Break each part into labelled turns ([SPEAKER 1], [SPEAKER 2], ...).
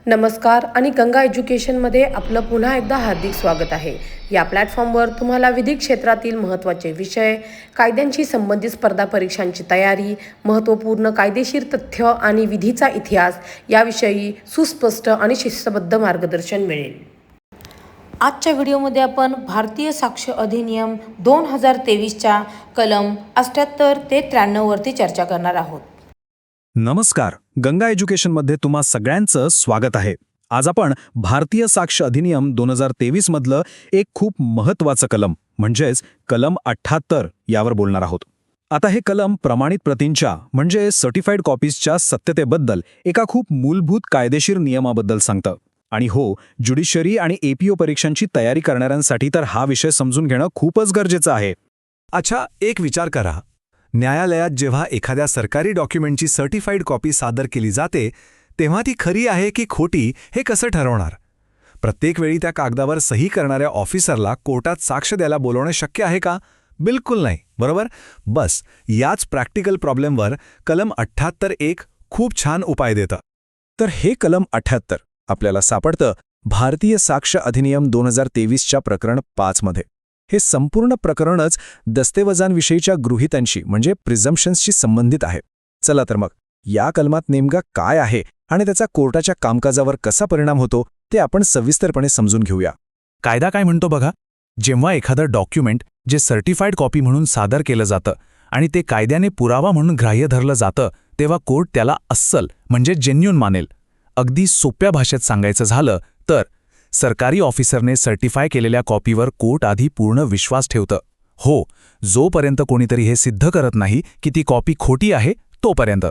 [SPEAKER 1] नमस्कार आणि गंगा एज्युकेशनमध्ये आपलं पुन्हा एकदा हार्दिक स्वागत आहे. या प्लॅटफॉर्मवर तुम्हाला विधिक क्षेत्रातील महत्त्वाचे विषय, कायद्यांशी संबंधित स्पर्धा परीक्षांची तयारी, महत्त्वपूर्ण कायदेशीर तथ्य आणि विधीचा इतिहास याविषयी सुस्पष्ट आणि शिस्तबद्ध मार्गदर्शन मिळेल. आजच्या व्हिडिओमध्ये आपण भारतीय साक्ष अधिनियम 2023च्या कलम 78 ते 93 वरती चर्चा करणार आहोत.
[SPEAKER 2] नमस्कार, गंगा एज्युकेशनमध्ये तुम्हा सगळ्यांचं स्वागत आहे. आज आपण भारतीय साक्ष अधिनियम 2023 मधलं एक खूप महत्त्वाचं कलम म्हणजेच कलम 78 यावर बोलणार आहोत. आता हे कलम प्रमाणित प्रतींच्या म्हणजे सर्टिफाईड कॉपीजच्या सत्यतेबद्दल एका खूप मूलभूत कायदेशीर नियमाबद्दल सांगतं. आणि हो, ज्युडिशरी आणि APO परीक्षांची तयारी करणाऱ्यांसाठी तर हा विषय समजून घेणं खूपच गरजेचं आहे.
[SPEAKER 3] अच्छा, एक विचार करा. न्यायालयात जेव्हा एखाद्या सरकारी डॉक्युमेंटची सर्टिफाईड कॉपी सादर केली जाते तेव्हा ती खरी आहे की खोटी हे कसं ठरवणार? प्रत्येक वेळी त्या कागदावर सही करणाऱ्या ऑफिसरला कोर्टात साक्ष द्यायला बोलवणे शक्य आहे का? बिलकुल नाही, बरोबर? बस याच प्रॅक्टिकल प्रॉब्लेमवर कलम 78 एक खूप छान उपाय देतं.
[SPEAKER 2] तर हे कलम 78 आपल्याला सापडतं भारतीय साक्ष अधिनियम 2023च्या प्रकरण 5 मध्ये. हे संपूर्ण प्रकरणच दस्तेवजांविषयीच्या गृहीतांशी म्हणजे प्रिझम्पशन्सशी संबंधित आहे. चला तर मग या कलमात नेमका काय आहे आणि त्याचा कोर्टाच्या कामकाजावर कसा परिणाम होतो ते आपण सविस्तरपणे समजून घेऊया.
[SPEAKER 3] कायदा काय म्हणतो बघा. जेव्हा एखादं डॉक्युमेंट जे सर्टिफाईड कॉपी म्हणून सादर केलं जातं आणि ते कायद्याने पुरावा म्हणून ग्राह्य धरलं जातं तेव्हा कोर्ट त्याला अस्सल म्हणजे जेन्युइन मानेल. अगदी सोप्या भाषेत सांगायचं झालं तर सरकारी ऑफिसरने सर्टिफाय केलेल्या कॉपीवर कोर्ट आधी पूर्ण विश्वास ठेवतं. हो, जोपर्यंत कोणीतरी हे सिद्ध करत नाही की ती कॉपी खोटी आहे तोपर्यंत.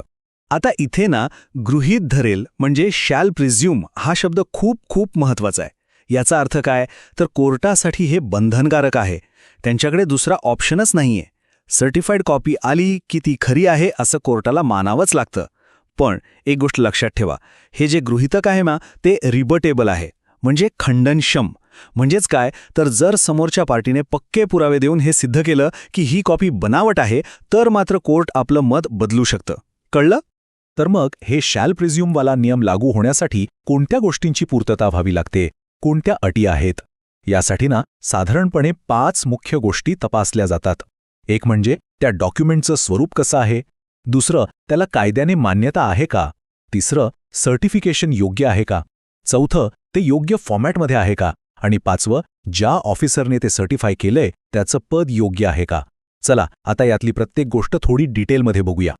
[SPEAKER 2] आता इथे ना गृहीत धरेल म्हणजे शॅल प्रिझ्यूम हा शब्द खूप खूप महत्त्वाचा आहे. याचा अर्थ काय तर कोर्टासाठी हे बंधनकारक आहे. त्यांच्याकडे दुसरा ऑप्शनच नाहीये. सर्टिफाईड कॉपी आली की ती खरी आहे असं कोर्टाला मानावंच लागतं. पण एक गोष्ट लक्षात ठेवा, हे जे गृहीतक आहे ना ते रिबटेबल आहे म्हणजे खंडनक्षम. म्हणजेच काय तर जर समोरच्या पार्टीने पक्के पुरावे देऊन हे सिद्ध केलं की ही कॉपी बनावट आहे तर मात्र कोर्ट आपलं मत बदलू शकतं. कळलं?
[SPEAKER 3] तर मग हे शॅल प्रिझ्यूमवाला नियम लागू होण्यासाठी कोणत्या गोष्टींची पूर्तता व्हावी लागते, कोणत्या अटी आहेत? यासाठी ना साधारणपणे 5 मुख्य गोष्टी तपासल्या जातात. एक म्हणजे त्या डॉक्युमेंटचं स्वरूप कसं आहे. दुसरं, त्याला कायद्याने मान्यता आहे का. तिसरं, सर्टिफिकेशन योग्य आहे का. चौथं, ते योग्य फॉर्मॅटमध्ये आहे का. आणि 5वं, ज्या ऑफिसरने ते सर्टिफाय केलंय त्याचं पद योग्य आहे का. चला आता यातली प्रत्येक गोष्ट थोडी डिटेलमध्ये बघूया.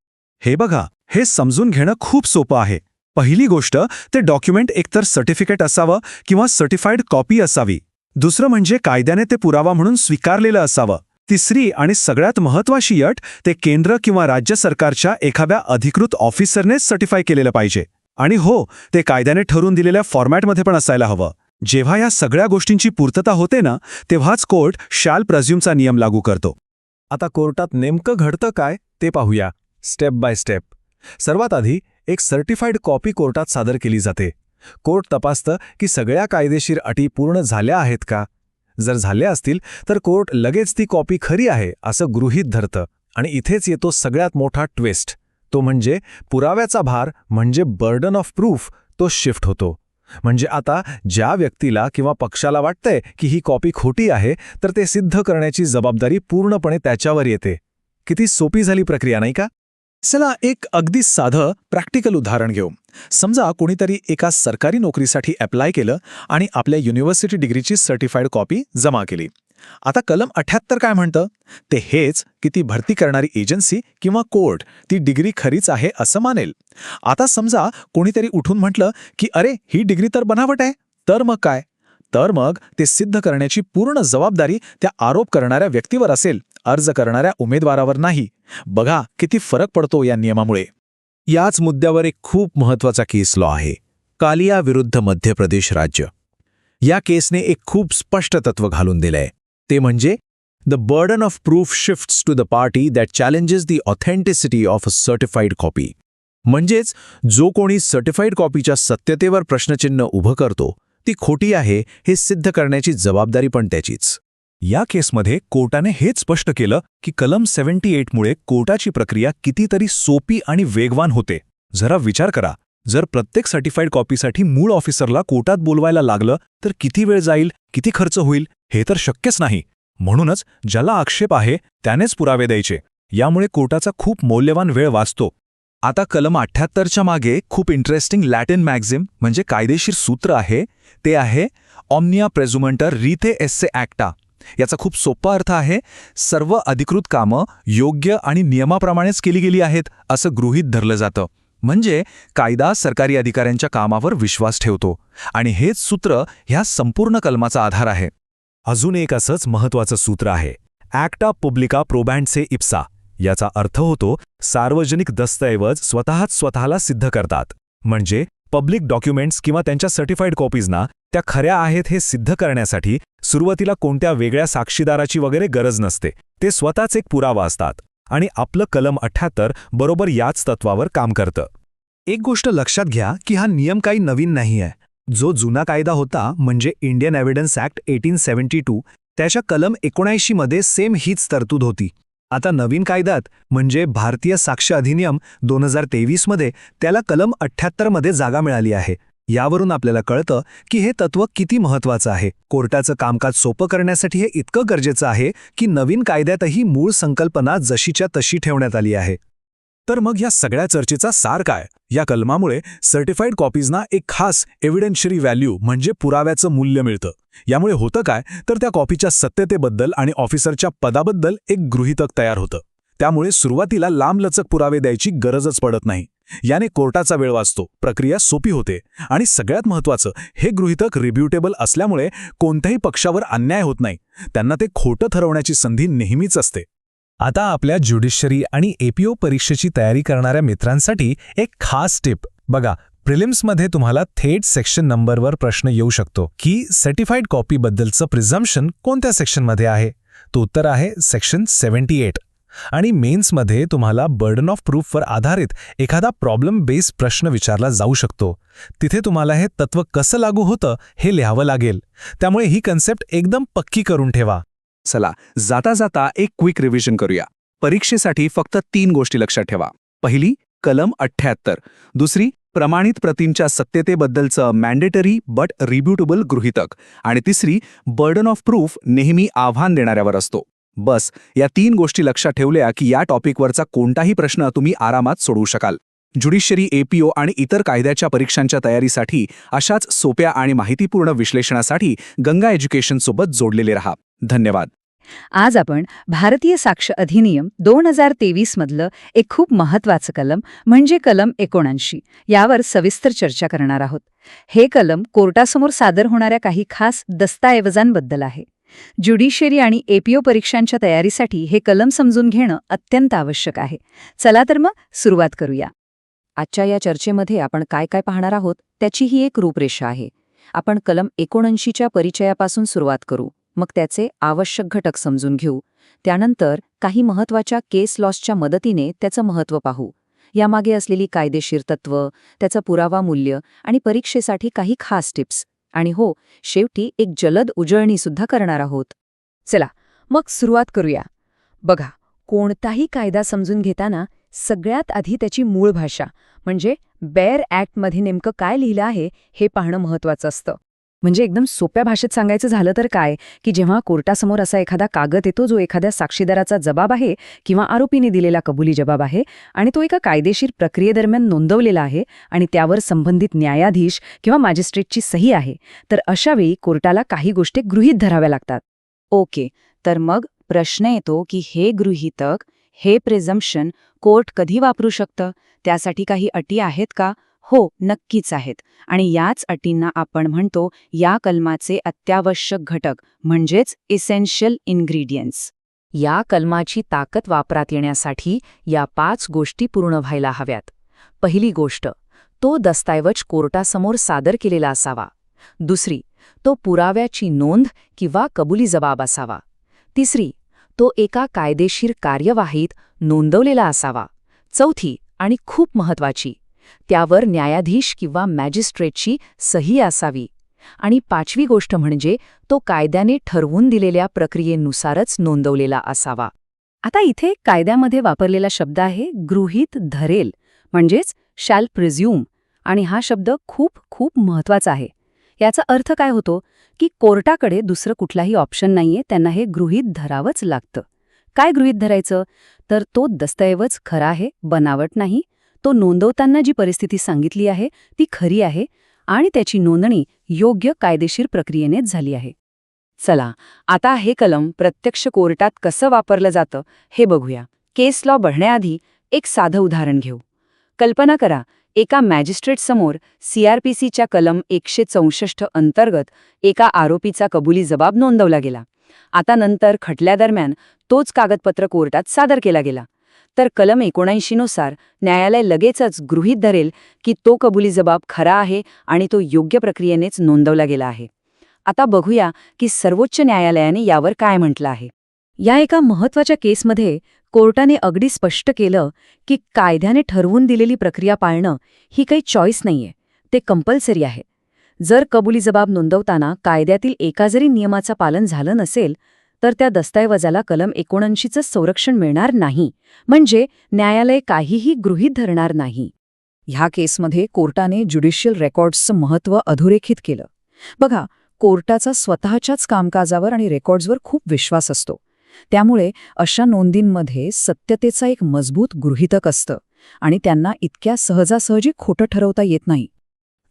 [SPEAKER 2] हे बघा, हे समजून घेणं खूप सोपं आहे. पहिली गोष्ट, ते डॉक्युमेंट एकतर सर्टिफिकेट असावं किंवा सर्टिफाईड कॉपी असावी. दुसरं म्हणजे कायद्याने ते पुरावा म्हणून स्वीकारलेलं असावं. तिसरी आणि सगळ्यात महत्त्वाची अट, ते केंद्र किंवा राज्य सरकारच्या एखाद्या अधिकृत ऑफिसरनेच सर्टिफाय केलेलं पाहिजे. आणि हो, ते कायद्याने ठरवून दिलेल्या फॉर्मॅटमध्ये पण असायला हवं. जेव्हा या सगळ्या गोष्टींची पूर्तता होते ना तेव्हाच कोर्ट शॅल प्रिझ्यूमचा नियम लागू करतो.
[SPEAKER 3] आता कोर्टात नेमकं घडतं काय ते पाहूया स्टेप बाय स्टेप. सर्वात आधी एक सर्टिफाईड कॉपी कोर्टात सादर केली जाते. कोर्ट तपासतं की सगळ्या कायदेशीर अटी पूर्ण झाल्या आहेत का. जर झाल्या असतील तर कोर्ट लगेच ती कॉपी खरी आहे असं गृहीत धरतं. आणि इथेच येतो सगळ्यात मोठा ट्विस्ट. तो म्हणजे पुराव्याचा भार म्हणजे बर्डन ऑफ प्रूफ तो शिफ्ट होतो. म्हणजे आता ज्या व्यक्तीला किंवा पक्षाला वाटतंय की ही कॉपी खोटी आहे तर ते सिद्ध करण्याची जबाबदारी पूर्णपणे त्याच्यावर येते. किती सोपी झाली प्रक्रिया नाही का.
[SPEAKER 2] चला एक अगदी साधं प्रॅक्टिकल उदाहरण घेऊ. समजा कोणीतरी एका सरकारी नोकरीसाठी अप्लाय केलं आणि आपल्या युनिव्हर्सिटी डिग्रीची सर्टिफाईड कॉपी जमा केली. आता कलम 78 काय म्हणतं ते हेच की ती भरती करणारी एजन्सी किंवा कोर्ट ती डिग्री खरीच आहे असं मानेल. आता समजा कोणीतरी उठून म्हटलं की अरे ही डिग्री तर बनावट आहे, तर मग काय. तर मग ते सिद्ध करण्याची पूर्ण जबाबदारी त्या आरोप करणाऱ्या व्यक्तीवर असेल, अर्ज करणाऱ्या उमेदवारावर नाही. बघा किती फरक पडतो या नियमामुळे.
[SPEAKER 3] याच मुद्द्यावर एक खूप महत्त्वाचा केस लॉ आहे, कालिया विरुद्ध मध्य प्रदेश राज्य. या केसने एक खूप स्पष्ट तत्व घालून दिलंय. ते म्हणजे the burden of proof shifts to the party that challenges the authenticity of a certified copy. म्हणजेच जो कोणी सर्टिफाईड कॉपीच्या सत्यतेवर प्रश्नचिन्ह उभं करतो ती खोटी आहे हे सिद्ध करण्याची जबाबदारी पण त्याचीच.
[SPEAKER 2] या केसमध्ये कोर्टाने हेच स्पष्ट केलं की कलम 78 मुळे कोर्टाची प्रक्रिया कितीतरी सोपी आणि वेगवान होते. जरा विचार करा,
[SPEAKER 3] जर प्रत्येक सर्टिफाईड कॉपीसाठी मूळ ऑफिसरला कोर्टात बोलवायला लागलं तर किती वेळ जाईल, किती खर्च होईल, हे तर शक्यच नाही. म्हणूनच ज्याला आक्षेप आहे त्यानेच पुरावे द्यायचे. यामुळे कोर्टाचा खूप मौल्यवान वेळ वाचतो. आता कलम 78च्या मागे खूप इंटरेस्टिंग लॅटिन मॅक्झिम म्हणजे कायदेशीर सूत्र आहे. ते आहे ऑम्निया प्रेझुमंटर रिथे एस्से ॲक्टा. याचा खूप सोपा अर्थ आहे, सर्व अधिकृत कामं योग्य आणि नियमाप्रमाणेच केली गेली आहेत असं गृहीत धरलं जातं. म्हणजे कायदा सरकारी अधिकाऱ्यांच्या कामावर विश्वास ठेवतो. आणि हेच सूत्र ह्या संपूर्ण कलमाचा आधार आहे. अजून एक असंच महत्त्वाचं सूत्र आहे, ॲक्टा पब्लिका प्रोबॅन्डसे इप्सा. याचा अर्थ होतो सार्वजनिक दस्तऐवज स्वतःला सिद्ध करतात. म्हणजे पब्लिक डॉक्युमेंट्स किंवा त्यांच्या सर्टिफाईड कॉपीजना त्या खऱ्या आहेत हे सिद्ध करण्यासाठी सुरुवातीला कोणत्या वेगळ्या साक्षीदाराची वगैरे गरज नसते. ते स्वतःच एक पुरावा असतात. आणि आपलं कलम 78 बरोबर याच तत्वावर काम करतं. एक गोष्ट लक्षात घ्या की हा नियम काही नवीन नाही आहे. जो जुना कायदा होता म्हणजे इंडियन एव्हिडन्स ॲक्ट 1872 त्याच्या कलम 79 मध्ये सेम हीच तरतूद होती. आता नवीन कायद्यात म्हणजे भारतीय साक्ष अधिनियम 2023 मध्ये त्याला कलम 78 मध्ये जागा मिळाली आहे. यावरून आपल्याला कळतं की हे तत्व किती महत्त्वाचं आहे. कोर्टाचं कामकाज सोपं करण्यासाठी हे इतकं गरजेचं आहे की नवीन कायद्यातही मूळ संकल्पना जशीच्या तशी ठेवण्यात आली आहे. तर मग या सगळ्या चर्चेचा सार काय? या कलमामुळे सर्टिफाईड कॉपीजना एक खास एव्हिडेन्शियरी व्हॅल्यू म्हणजे पुराव्याचं मूल्य मिळतं. यामुळे होतं काय तर त्या कॉपीच्या सत्यतेबद्दल आणि ऑफिसरच्या पदाबद्दल एक गृहीतक तयार होतं. त्यामुळे सुरुवातीला लांबलचक पुरावे द्यायची गरजच पडत नाही. याने कोर्टाचा वेळ वाचतो, प्रक्रिया सोपी होते आणि सगळ्यात महत्त्वाचं, हे गृहीतक रिब्युटेबल असल्यामुळे कोणत्याही पक्षावर अन्याय होत नाही. त्यांना ते खोटं ठरवण्याची संधी नेहमीच असते. आता आपल्या ज्युडिशरी आणि एपीओ परीक्षेची तयारी करणाऱ्या मित्रांसाठी एक खास टिप बघा. प्रिलिम्समध्ये तुम्हाला थेट सेक्शन नंबरवर प्रश्न येऊ शकतो की सर्टिफाईड कॉपीबद्दलचं प्रिझम्पशन कोणत्या सेक्शनमध्ये आहे. तो उत्तर आहे सेक्शन 78. आणि मेन्समध्ये तुम्हाला बर्डन ऑफ प्रूफवर आधारित एखादा प्रॉब्लेम बेस्ड प्रश्न विचारला जाऊ शकतो. तिथे तुम्हाला हे तत्व कसं लागू होतं हे लिहावं लागेल. त्यामुळे ही कन्सेप्ट एकदम पक्की करून ठेवा.
[SPEAKER 2] चला जाता जाता एक क्विक रिव्हिजन करूया. परीक्षेसाठी फक्त 3 गोष्टी लक्षात ठेवा. पहिली, कलम 78. दुसरी, प्रमाणित प्रतींच्या सत्यतेबद्दलचं मॅन्डेटरी बट रिब्युटेबल गृहीतक. आणि तिसरी, बर्डन ऑफ प्रूफ नेहमी आव्हान देणाऱ्यावर असतो. बस या 3 गोष्टी लक्षात ठेवल्या की या टॉपिकवरचा कोणताही प्रश्न तुम्ही आरामात सोडवू शकाल. ज्युडिशरी, एपीओ आणि इतर कायद्याच्या परीक्षांच्या तयारीसाठी अशाच सोप्या आणि माहितीपूर्ण विश्लेषणासाठी गंगा एज्युकेशन सोबत जोडलेले रहा. धन्यवाद.
[SPEAKER 4] आज आपण भारतीय साक्ष अधिनियम 2023 मधलं एक खूप महत्त्वाचं कलम म्हणजे कलम 79 यावर सविस्तर चर्चा करणार आहोत. हे कलम कोर्टासमोर सादर होणाऱ्या काही खास दस्तऐवजांबद्दल आहे. ज्युडिशरी आणि एपीओ परीक्षांच्या तयारीसाठी हे कलम समजून घेणं अत्यंत आवश्यक आहे. चला तर मग सुरुवात करूया. आजच्या या चर्चेमध्ये आपण काय काय पाहणार आहोत त्याची ही एक रूपरेषा आहे. आपण कलम 79च्या परिचयापासून सुरुवात करू, मग त्याचे आवश्यक घटक समजून घेऊ. त्यानंतर काही महत्त्वाच्या केस लॉसच्या मदतीने त्याचं महत्त्व पाहू. यामागे असलेली कायदेशीर तत्त्व, त्याचं पुरावा मूल्य आणि परीक्षेसाठी काही खास टिप्स. आणि हो, शेवटी एक जलद उजळणीसुद्धा करणार आहोत. चला मग सुरुवात करूया. बघा, कोणताही कायदा समजून घेताना सगळ्यात आधी त्याची मूळ भाषा म्हणजे बेअर ॲक्टमध्ये नेमकं काय लिहिलं आहे हे पाहणं महत्त्वाचं असतं. म्हणजे एकदम सोप्या भाषेत सांगायचं झालं तर काय की जेव्हा कोर्टासमोर असा एखादा कागद येतो जो एखाद्या साक्षीदाराचा जबाब आहे किंवा आरोपीने दिलेला कबुली जबाब आहे आणि तो एका कायदेशीर प्रक्रियेदरम्यान नोंदवलेला आहे आणि त्यावर संबंधित न्यायाधीश किंवा मॅजिस्ट्रेटची सही आहे, तर अशावेळी कोर्टाला काही गोष्टी गृहीत धराव्या लागतात. ओके, तर मग प्रश्न येतो की हे गृहीतक, हे प्रिझम्पशन कोर्ट कधी वापरू शकतं? त्यासाठी काही अटी आहेत का? हो, नक्कीच आहेत. आणि याच अटींना आपण म्हणतो या कलमाचे अत्यावश्यक घटक म्हणजेच इसेन्शियल इन्ग्रीडियंट्स. या कलमाची ताकद वापरात येण्यासाठी या 5 गोष्टी पूर्ण व्हायला हव्यात. पहिली गोष्ट, तो दस्तऐवज कोर्टासमोर सादर केलेला असावा. दुसरी, तो पुराव्याची नोंद किंवा कबुली जबाब असावा. तिसरी, तो एका कायदेशीर कार्यवाहीत नोंदवलेला असावा. चौथी आणि खूप महत्त्वाची, त्यावर न्यायाधीश किंवा मॅजिस्ट्रेटची सही असावी. आणि 5वी गोष्ट म्हणजे तो कायद्याने ठरवून दिलेल्या प्रक्रियेनुसारच नोंदवलेला असावा. आता इथे कायद्यामध्ये वापरलेला शब्द आहे गृहीत धरेल, म्हणजेच शॅल प्रिझ्यूम. आणि हा शब्द खूप खूप महत्वाचा आहे. याचा अर्थ काय होतो की कोर्टाकडे दुसरं कुठलाही ऑप्शन नाहीये, त्यांना हे गृहीत धरावंच लागतं. काय गृहीत धरायचं? तर तो दस्तऐवज खरा आहे, बनावट नाही, तो नोंदवताना जी परिस्थिती सांगितली आहे ती खरी आहे आणि त्याची नोंदणी योग्य कायदेशीर प्रक्रियेनेच झाली आहे. चला, आता हे कलम प्रत्यक्ष कोर्टात कसं वापरलं जातं हे बघूया. केस लॉ बघण्याआधी एक साधं उदाहरण घेऊ. कल्पना करा, एका मॅजिस्ट्रेटसमोर CRPCच्या कलम 164 अंतर्गत एका आरोपीचा कबुली जबाब नोंदवला गेला. आता नंतर खटल्यादरम्यान तोच कागदपत्र कोर्टात सादर केला गेला. तर कलम 79 नुसार न्यायालय लगेचच गृहीत धरेल की तो कबुली जबाब खरा आहे आणि तो योग्य प्रक्रियेनेच नोंदवला गेला आहे. आता बघूया की सर्वोच्च न्यायालयाने यावर काय म्हटलं आहे. या एका महत्त्वाच्या केसमध्ये कोर्टाने अगदी स्पष्ट केलं की कायद्याने ठरवून दिलेली प्रक्रिया पाळणं ही काही चॉईस नाहीये, ते कंपल्सरी आहे. जर कबुली जबाब नोंदवताना कायद्यातील एका जरी नियमाचं पालन झालं नसेल तर त्या दस्तऐवजाला कलम 79चं संरक्षण मिळणार नाही, म्हणजे न्यायालय काहीही गृहीत धरणार नाही. ह्या केसमध्ये कोर्टाने ज्युडिशियल रेकॉर्ड्सचं महत्त्व अधोरेखित केलं. बघा, कोर्टाचा स्वतःच्याच कामकाजावर आणि रेकॉर्ड्सवर खूप विश्वास असतो. त्यामुळे अशा नोंदींमध्ये सत्यतेचा एक मजबूत गृहीतक असतं आणि त्यांना इतक्या सहजासहजी खोटं ठरवता येत नाही.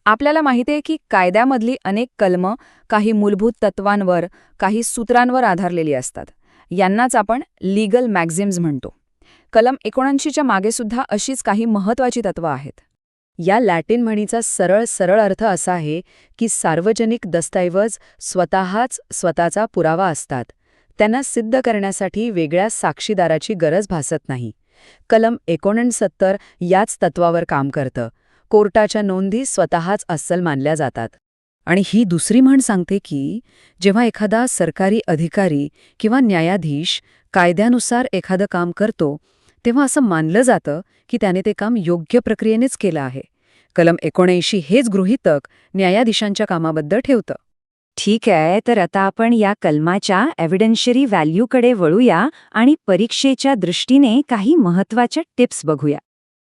[SPEAKER 4] आपल्याला माहिती आहे की कायद्यामधली अनेक कलमं काही मूलभूत तत्वांवर, काही सूत्रांवर आधारलेली असतात. यांनाच आपण लीगल मॅक्झिम्स म्हणतो. कलम 79च्या मागेसुद्धा अशीच काही महत्त्वाची तत्वं आहेत. या लॅटिन म्हणीचा सरळ अर्थ असा आहे की सार्वजनिक दस्तऐवज स्वतःचा पुरावा असतात. त्यांना सिद्ध करण्यासाठी वेगळ्या साक्षीदाराची गरज भासत नाही. कलम 69 याच तत्वावर काम करतं. कोर्टाच्या नोंदी स्वतःच अस्सल मानल्या जातात. आणि ही दुसरी म्हण सांगते की जेव्हा एखादा सरकारी अधिकारी किंवा न्यायाधीश कायद्यानुसार एखादं काम करतो तेव्हा असं मानलं जातं की त्याने ते काम योग्य प्रक्रियेनेच केलं आहे. कलम 79 हेच गृहीतक न्यायाधीशांच्या कामाबद्दल ठेवतं. ठीक आहे, तर आता आपण या कलमाच्या एव्हिडन्शियरी व्हॅल्यूकडे वळूया आणि परीक्षेच्या दृष्टीने काही महत्त्वाच्या टिप्स बघूया.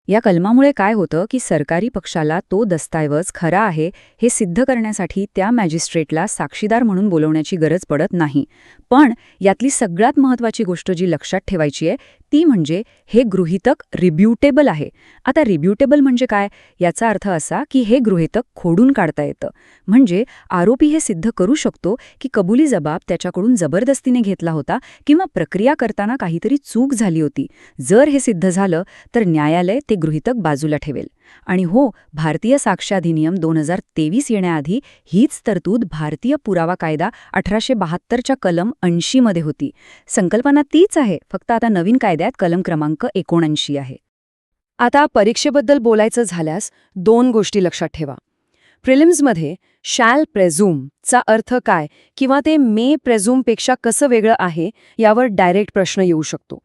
[SPEAKER 4] या कलमामुळे काय होतं की सरकारी पक्षाला तो दस्तऐवज खरा आहे हे सिद्ध करण्यासाठी त्या मॅजिस्ट्रेटला साक्षीदार म्हणून बोलवण्याची गरज पडत नाही. पण यातली सगळ्यात महत्त्वाची गोष्ट जी लक्षात ठेवायची आहे ती म्हणजे हे गृहीतक रिब्युटेबल आहे. आता रिब्युटेबल म्हणजे काय? याचा अर्थ असा की हे गृहीतक खोडून काढता येतं. म्हणजे आरोपी हे सिद्ध करू शकतो की कबुली जबाब त्याच्याकडून जबरदस्तीने घेतला होता किंवा प्रक्रिया करताना काहीतरी चूक झाली होती. जर हे सिद्ध झालं तर न्यायालय ते गृहीतक बाजूला ठेवेल. आणि हो, भारतीय साक्ष अधिनियम 2023 येण्याआधी हीच तरतूद भारतीय पुरावा कायदा 1872च्या कलम 80 मध्ये होती. संकल्पना तीच आहे, फक्त आता नवीन कायद्यात कलम क्रमांक 79 आहे. आता परीक्षेबद्दल बोलायचं झाल्यास 2 गोष्टी लक्षात ठेवा. प्रिलिम्समध्ये शॅल प्रेझ्यूम चा अर्थ काय किंवा ते मे प्रेझ्यूमपेक्षा कसं वेगळं आहे यावर डायरेक्ट प्रश्न येऊ शकतो.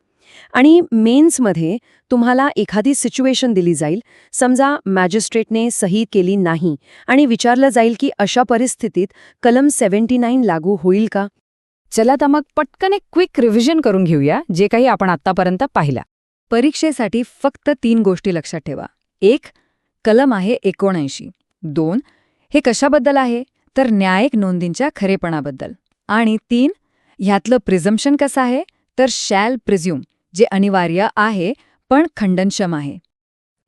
[SPEAKER 4] आणि मेन्समध्ये तुम्हाला एखादी सिच्युएशन दिली जाईल, समजा मॅजिस्ट्रेटने सही केली नाही आणि विचारलं जाईल की अशा परिस्थितीत कलम 79 लागू होईल का? चला तर मग पटकन एक क्विक रिव्हिजन करून घेऊया जे काही आपण आत्तापर्यंत पाहिलं. परीक्षेसाठी फक्त 3 गोष्टी लक्षात ठेवा. 1. कलम आहे 79. 2. हे कशाबद्दल आहे? तर न्यायिक नोंदींच्या खरेपणाबद्दल. आणि 3. ह्यातलं प्रिझम्पशन कसं आहे? तर शॅल प्रिझ्यूम, जे अनिवार्य आहे पण खंडनक्षम आहे.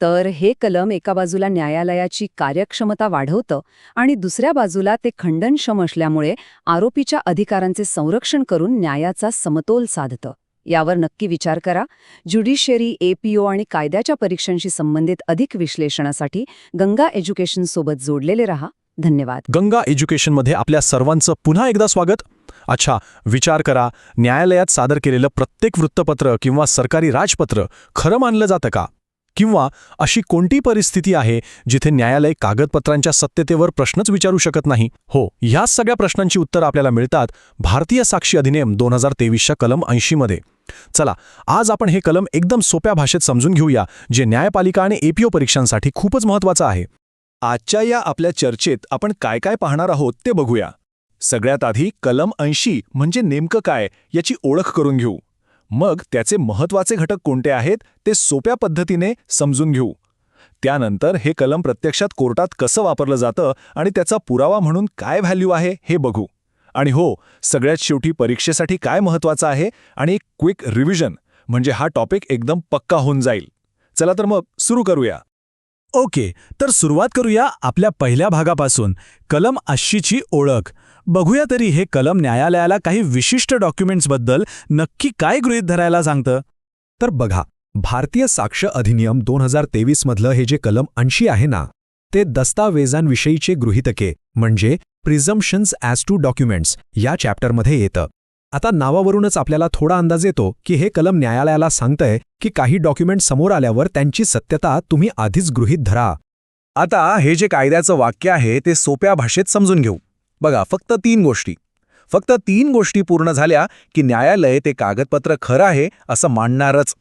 [SPEAKER 4] तर हे कलम एका बाजूला न्यायालयाची कार्यक्षमता वाढवतं आणि दुसऱ्या बाजूला ते खंडनक्षम असल्यामुळे आरोपीच्या अधिकारांचे संरक्षण करून न्यायाचा समतोल साधतं. यावर नक्की विचार करा. ज्युडिशियरी, APO आणि कायद्याच्या परीक्षांशी संबंधित अधिक विश्लेषणासाठी गंगा एज्युकेशन सोबत जोडलेले रहा. धन्यवाद.
[SPEAKER 2] गंगा एज्युकेशनमध्ये आपल्या सर्वांचं पुन्हा एकदा स्वागत. अच्छा, विचार करा, न्यायालयात सादर केलेलं प्रत्येक वृत्तपत्र किंवा सरकारी राजपत्र खरं मानलं जातं का? किंवा अशी कोणती परिस्थिती आहे जिथे न्यायालय कागदपत्रांच्या सत्यतेवर प्रश्नच विचारू शकत नाही? हो, ह्या सगळ्या प्रश्नांची उत्तरं आपल्याला मिळतात भारतीय साक्षी अधिनियम 2023च्या कलम 80 मध्ये. चला, आज आपण हे कलम एकदम सोप्या भाषेत समजून घेऊया, जे न्यायपालिका आणि APO परीक्षांसाठी खूपच महत्त्वाचं आहे. आजच्या या आपल्या चर्चेत आपण काय काय पाहणार आहोत ते बघूया. सगळ्यात आधी कलम 80 म्हणजे नेमकं काय याची ओळख करून घेऊ. मग त्याचे महत्त्वाचे घटक कोणते आहेत ते सोप्या पद्धतीने समजून घेऊ.
[SPEAKER 3] त्यानंतर हे कलम प्रत्यक्षात कोर्टात कसं वापरलं जातं आणि त्याचा पुरावा म्हणून काय व्हॅल्यू आहे हे बघू. आणि हो, सगळ्यात शेवटी परीक्षेसाठी काय महत्त्वाचं आहे आणि एक क्विक रिव्हिजन, म्हणजे हा टॉपिक एकदम पक्का होऊन जाईल. चला तर मग सुरू करूया.
[SPEAKER 5] ओके, तर सुरुवात करूया आपल्या पहिल्या भागापासून, कलम 80ची ओळख. बघूया तरी हे कलम न्यायालयाला काही विशिष्ट डॉक्युमेंट्सबद्दल नक्की काय गृहीत धरायला सांगतं.
[SPEAKER 3] तर बघा, भारतीय साक्ष अधिनियम 2023 मधलं हे जे कलम 80 आहे ना, ते दस्तावेजांविषयीचे गृहीतके म्हणजे प्रिझम्पशन्स ॲज टू डॉक्युमेंट्स या चॅप्टरमध्ये येतं. आता नावावरूनच आपल्याला थोडा अंदाज येतो की हे कलम न्यायालयाला सांगतंय की काही डॉक्युमेंट समोर आल्यावर त्यांची सत्यता तुम्ही आधीच गृहीत धरा. आता हे जे कायद्याचं वाक्य आहे ते सोप्या भाषेत समजून घेऊ. बघा, फक्त तीन गोष्टी पूर्ण झाल्या की न्यायालय ते कागदपत्र खरं आहे असं मानणारच.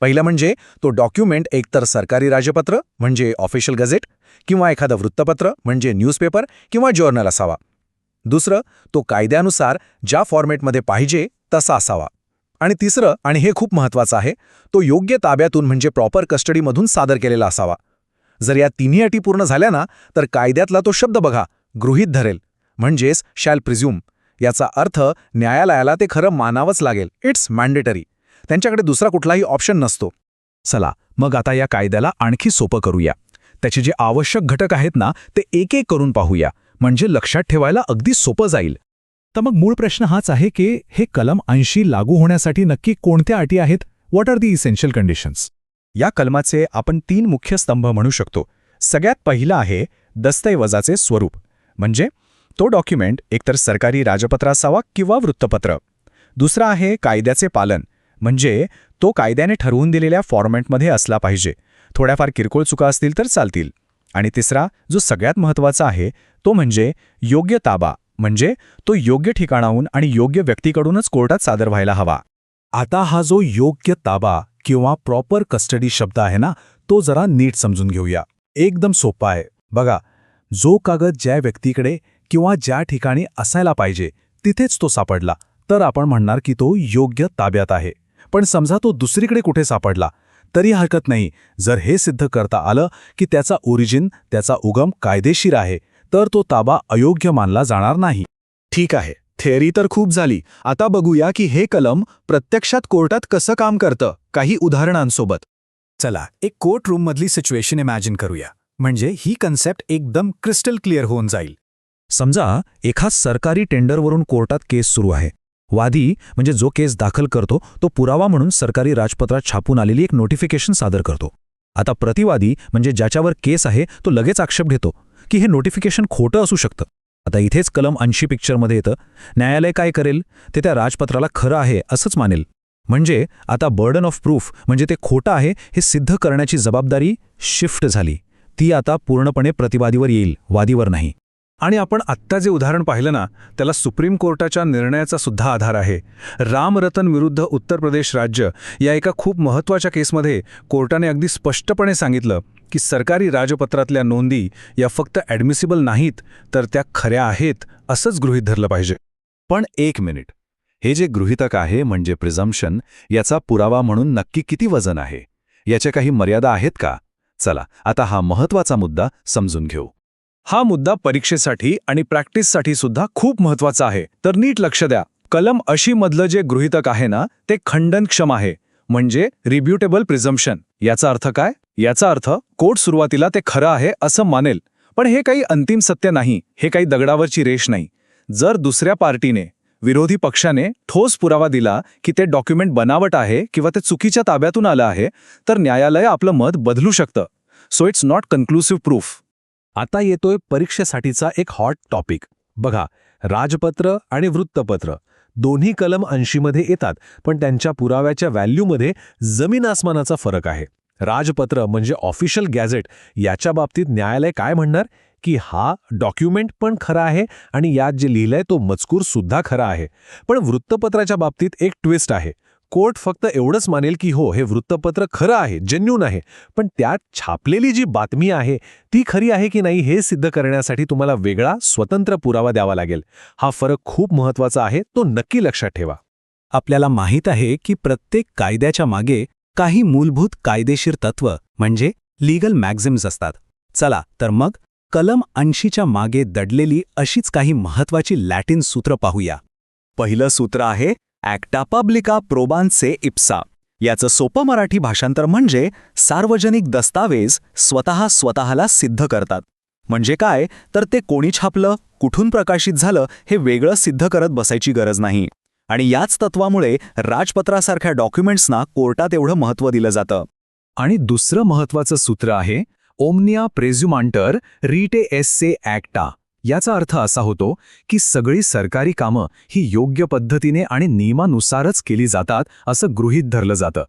[SPEAKER 3] पहिलं म्हणजे तो डॉक्युमेंट एकतर सरकारी राजपत्र म्हणजे ऑफिशियल गझेट किंवा एखादं वृत्तपत्र म्हणजे न्यूजपेपर किंवा जर्नल असावा. दुसरं, तो कायद्यानुसार ज्या फॉर्मॅटमध्ये पाहिजे तसा असावा. आणि तिसरं, आणि हे खूप महत्त्वाचं आहे, तो योग्य ताब्यातून म्हणजे प्रॉपर कस्टडीमधून सादर केलेला असावा. जर या तिन्ही अटी पूर्ण झाल्या ना, तर कायद्यातला तो शब्द बघा, गृहीत धरेल म्हणजेच शॅल प्रिझ्यूम. याचा अर्थ न्यायालयाला ते खरं मानावंच लागेल. It's mandatory. त्यांच्याकडे दुसरा कुठलाही ऑप्शन नसतो. चला मग आता या कायद्याला आणखी सोपं करूया. त्याचे जे आवश्यक घटक आहेत ना, ते एक एक करून पाहूया, म्हणजे लक्षात ठेवायला अगदी सोपं जाईल.
[SPEAKER 5] तर मग मूळ प्रश्न हाच आहे की हे कलम 80 लागू होण्यासाठी नक्की कोणत्या अटी आहेत? What are the essential conditions?
[SPEAKER 3] या कलमाचे आपण 3 मुख्य स्तंभ म्हणू शकतो. सगळ्यात पहिला आहे दस्तऐवजाचे स्वरूप, म्हणजे तो डॉक्युमेंट एकतर सरकारी राजपत्र असावा किंवा वृत्तपत्र. दुसरा आहे कायद्याचे पालन, म्हणजे तो कायद्याने ठरवून दिलेल्या फॉर्मॅटमध्ये असला पाहिजे. थोड्याफार किरकोळ चुका असतील तर चालतील. आणि तिसरा, जो सगळ्यात महत्त्वाचा आहे, तो म्हणजे योग्य ताबा, म्हणजे तो योग्य ठिकाणाहून आणि योग्य व्यक्तीकडूनच कोर्टात सादर व्हायला हवा.
[SPEAKER 5] आता हा जो योग्य ताबा किंवा प्रॉपर कस्टडी शब्द आहे ना, तो जरा नीट समजून घेऊया. एकदम सोपा आहे. बघा, जो कागद ज्या व्यक्तीकडे किंवा ज्या ठिकाणी असायला पाहिजे तिथेच तो सापडला तर आपण म्हणणार की तो योग्य ताब्यात आहे. पण समजा तो दुसरीकडे कुठे सापडला तरी हरकत नाही, जर हे सिद्ध करता आलं की त्याचा ओरिजिन, त्याचा उगम कायदेशीर आहे, तर तो ताबा अयोग्य मानला जाणार नाही.
[SPEAKER 3] ठीक आहे, थेअरी तर खूप झाली. आता बघूया की हे कलम प्रत्यक्षात कोर्टात कसं काम करतं, काही उदाहरणांसोबत.
[SPEAKER 5] चला एक कोर्ट रूममधली सिच्युएशन इमॅजिन करूया, म्हणजे ही कन्सेप्ट एकदम क्रिस्टल क्लिअर होऊन जाईल.
[SPEAKER 3] समजा एखाद सरकारी टेंडरवरून कोर्टात केस सुरू आहे. वादी म्हणजे जो केस दाखल करतो तो पुरावा म्हणून सरकारी राजपत्रात छापून आलेली एक नोटिफिकेशन सादर करतो. आता प्रतिवादी म्हणजे ज्याच्यावर केस आहे तो लगेच आक्षेप घेतो की हे नोटिफिकेशन खोटं असू शकतं. आता इथेच कलम 80 पिक्चरमध्ये येतं. न्यायालय काय करेल, ते त्या राजपत्राला खरं आहे असंच मानेल. म्हणजे आता बर्डन ऑफ प्रूफ म्हणजे ते खोटं आहे हे सिद्ध करण्याची जबाबदारी शिफ्ट झाली. ती आता पूर्णपणे प्रतिवादीवर येईल, वादीवर नाही.
[SPEAKER 2] आणि आपण आत्ता जे उदाहरण पाहिलं ना, त्याला सुप्रीम कोर्टाच्या निर्णयाचा सुद्धा आधार आहे. रामरतन विरुद्ध उत्तर प्रदेश राज्य या एका खूप महत्त्वाच्या केसमध्ये कोर्टाने अगदी स्पष्टपणे सांगितलं की सरकारी राजपत्रातल्या नोंदी या फक्त ॲडमिसिबल नाहीत, तर त्या खऱ्या आहेत असंच गृहीत धरलं पाहिजे.
[SPEAKER 3] पण एक मिनिट, हे जे गृहीतक आहे म्हणजे प्रिझम्पशन, याचा पुरावा म्हणून नक्की किती वजन आहे? याच्या काही मर्यादा आहेत का? चला आता हा महत्त्वाचा मुद्दा समजून घेऊ.
[SPEAKER 2] हा मुद्दा परीक्षेसाठी आणि प्रॅक्टिससाठी सुद्धा खूप महत्त्वाचा आहे. तर नीट लक्ष द्या. कलम 80 मधलं जे गृहीतक आहे ना, ते खंडनक्षम आहे, म्हणजे रिब्युटेबल प्रिझम्पशन. याचा अर्थ काय? याचा अर्थ कोर्ट सुरुवातीला ते खरं आहे असं मानेल, पण हे काही अंतिम सत्य नाही, हे काही दगडावरची रेष नाही. जर दुसऱ्या पार्टीने, विरोधी पक्षाने ठोस पुरावा दिला की ते डॉक्युमेंट बनावट आहे किंवा ते चुकीच्या ताब्यातून आलं आहे, तर न्यायालय आपलं मत बदलू शकतं. So it's not conclusive proof.
[SPEAKER 5] आता येतोय परीक्षेसाठीचा एक हॉट टॉपिक. बघा, राजपत्र आणि वृत्तपत्र दोन्ही कलम 80 मध्ये येतात, पण त्यांच्या पुराव्याच्या व्हॅल्यूमध्ये जमीन आसमानाचा फरक आहे. राजपत्र म्हणजे ऑफिशियल गॅझेट, याच्या बाबतीत न्यायालय काय म्हणणार की हा डॉक्युमेंट पण खरा आहे आणि यात जे लिहिलंय तो मजकूर सुद्धा खरा आहे. पण वृत्तपत्राच्या बाबतीत एक ट्विस्ट आहे. कोर्ट फक्त एवढंच मानेल की हो, हे वृत्तपत्र खरं आहे, जेन्युइन आहे, पण त्यात छापलेली जी बातमी आहे ती खरी आहे की नाही हे सिद्ध करण्यासाठी तुम्हाला वेगळा स्वतंत्र पुरावा द्यावा लागेल. हा फरक खूप महत्त्वाचा आहे, तो नक्की लक्षात ठेवा.
[SPEAKER 6] आपल्याला माहीत आहे की प्रत्येक कायद्याच्या मागे काही मूलभूत कायदेशीर तत्त्व म्हणजे
[SPEAKER 3] लीगल मॅक्झिम्स असतात. चला तर मग कलम 80च्या मागे दडलेली अशीच काही महत्वाची लॅटिन सूत्र पाहूया. पहिलं सूत्र आहे ॲक्टा पब्लिका प्रोबान्से इप्सा. याचं सोपं मराठी भाषांतर म्हणजे सार्वजनिक दस्तावेज स्वतःला सिद्ध करतात. म्हणजे काय तर ते कोणी छापलं, कुठून प्रकाशित झालं हे वेगळं सिद्ध करत बसायची गरज नाही. आणि याच तत्वामुळे राजपत्रासारख्या डॉक्युमेंट्सना कोर्टात एवढं महत्त्व दिलं जातं. आणि दुसरं महत्त्वाचं सूत्र आहे ओमनिया प्रेझ्युमांटर रिटे एस्से ॲक्टा. याचा अर्थ असा होतो की सगळी सरकारी कामं ही योग्य पद्धतीने आणि नियमानुसारच केली जातात असं गृहीत धरलं जातं.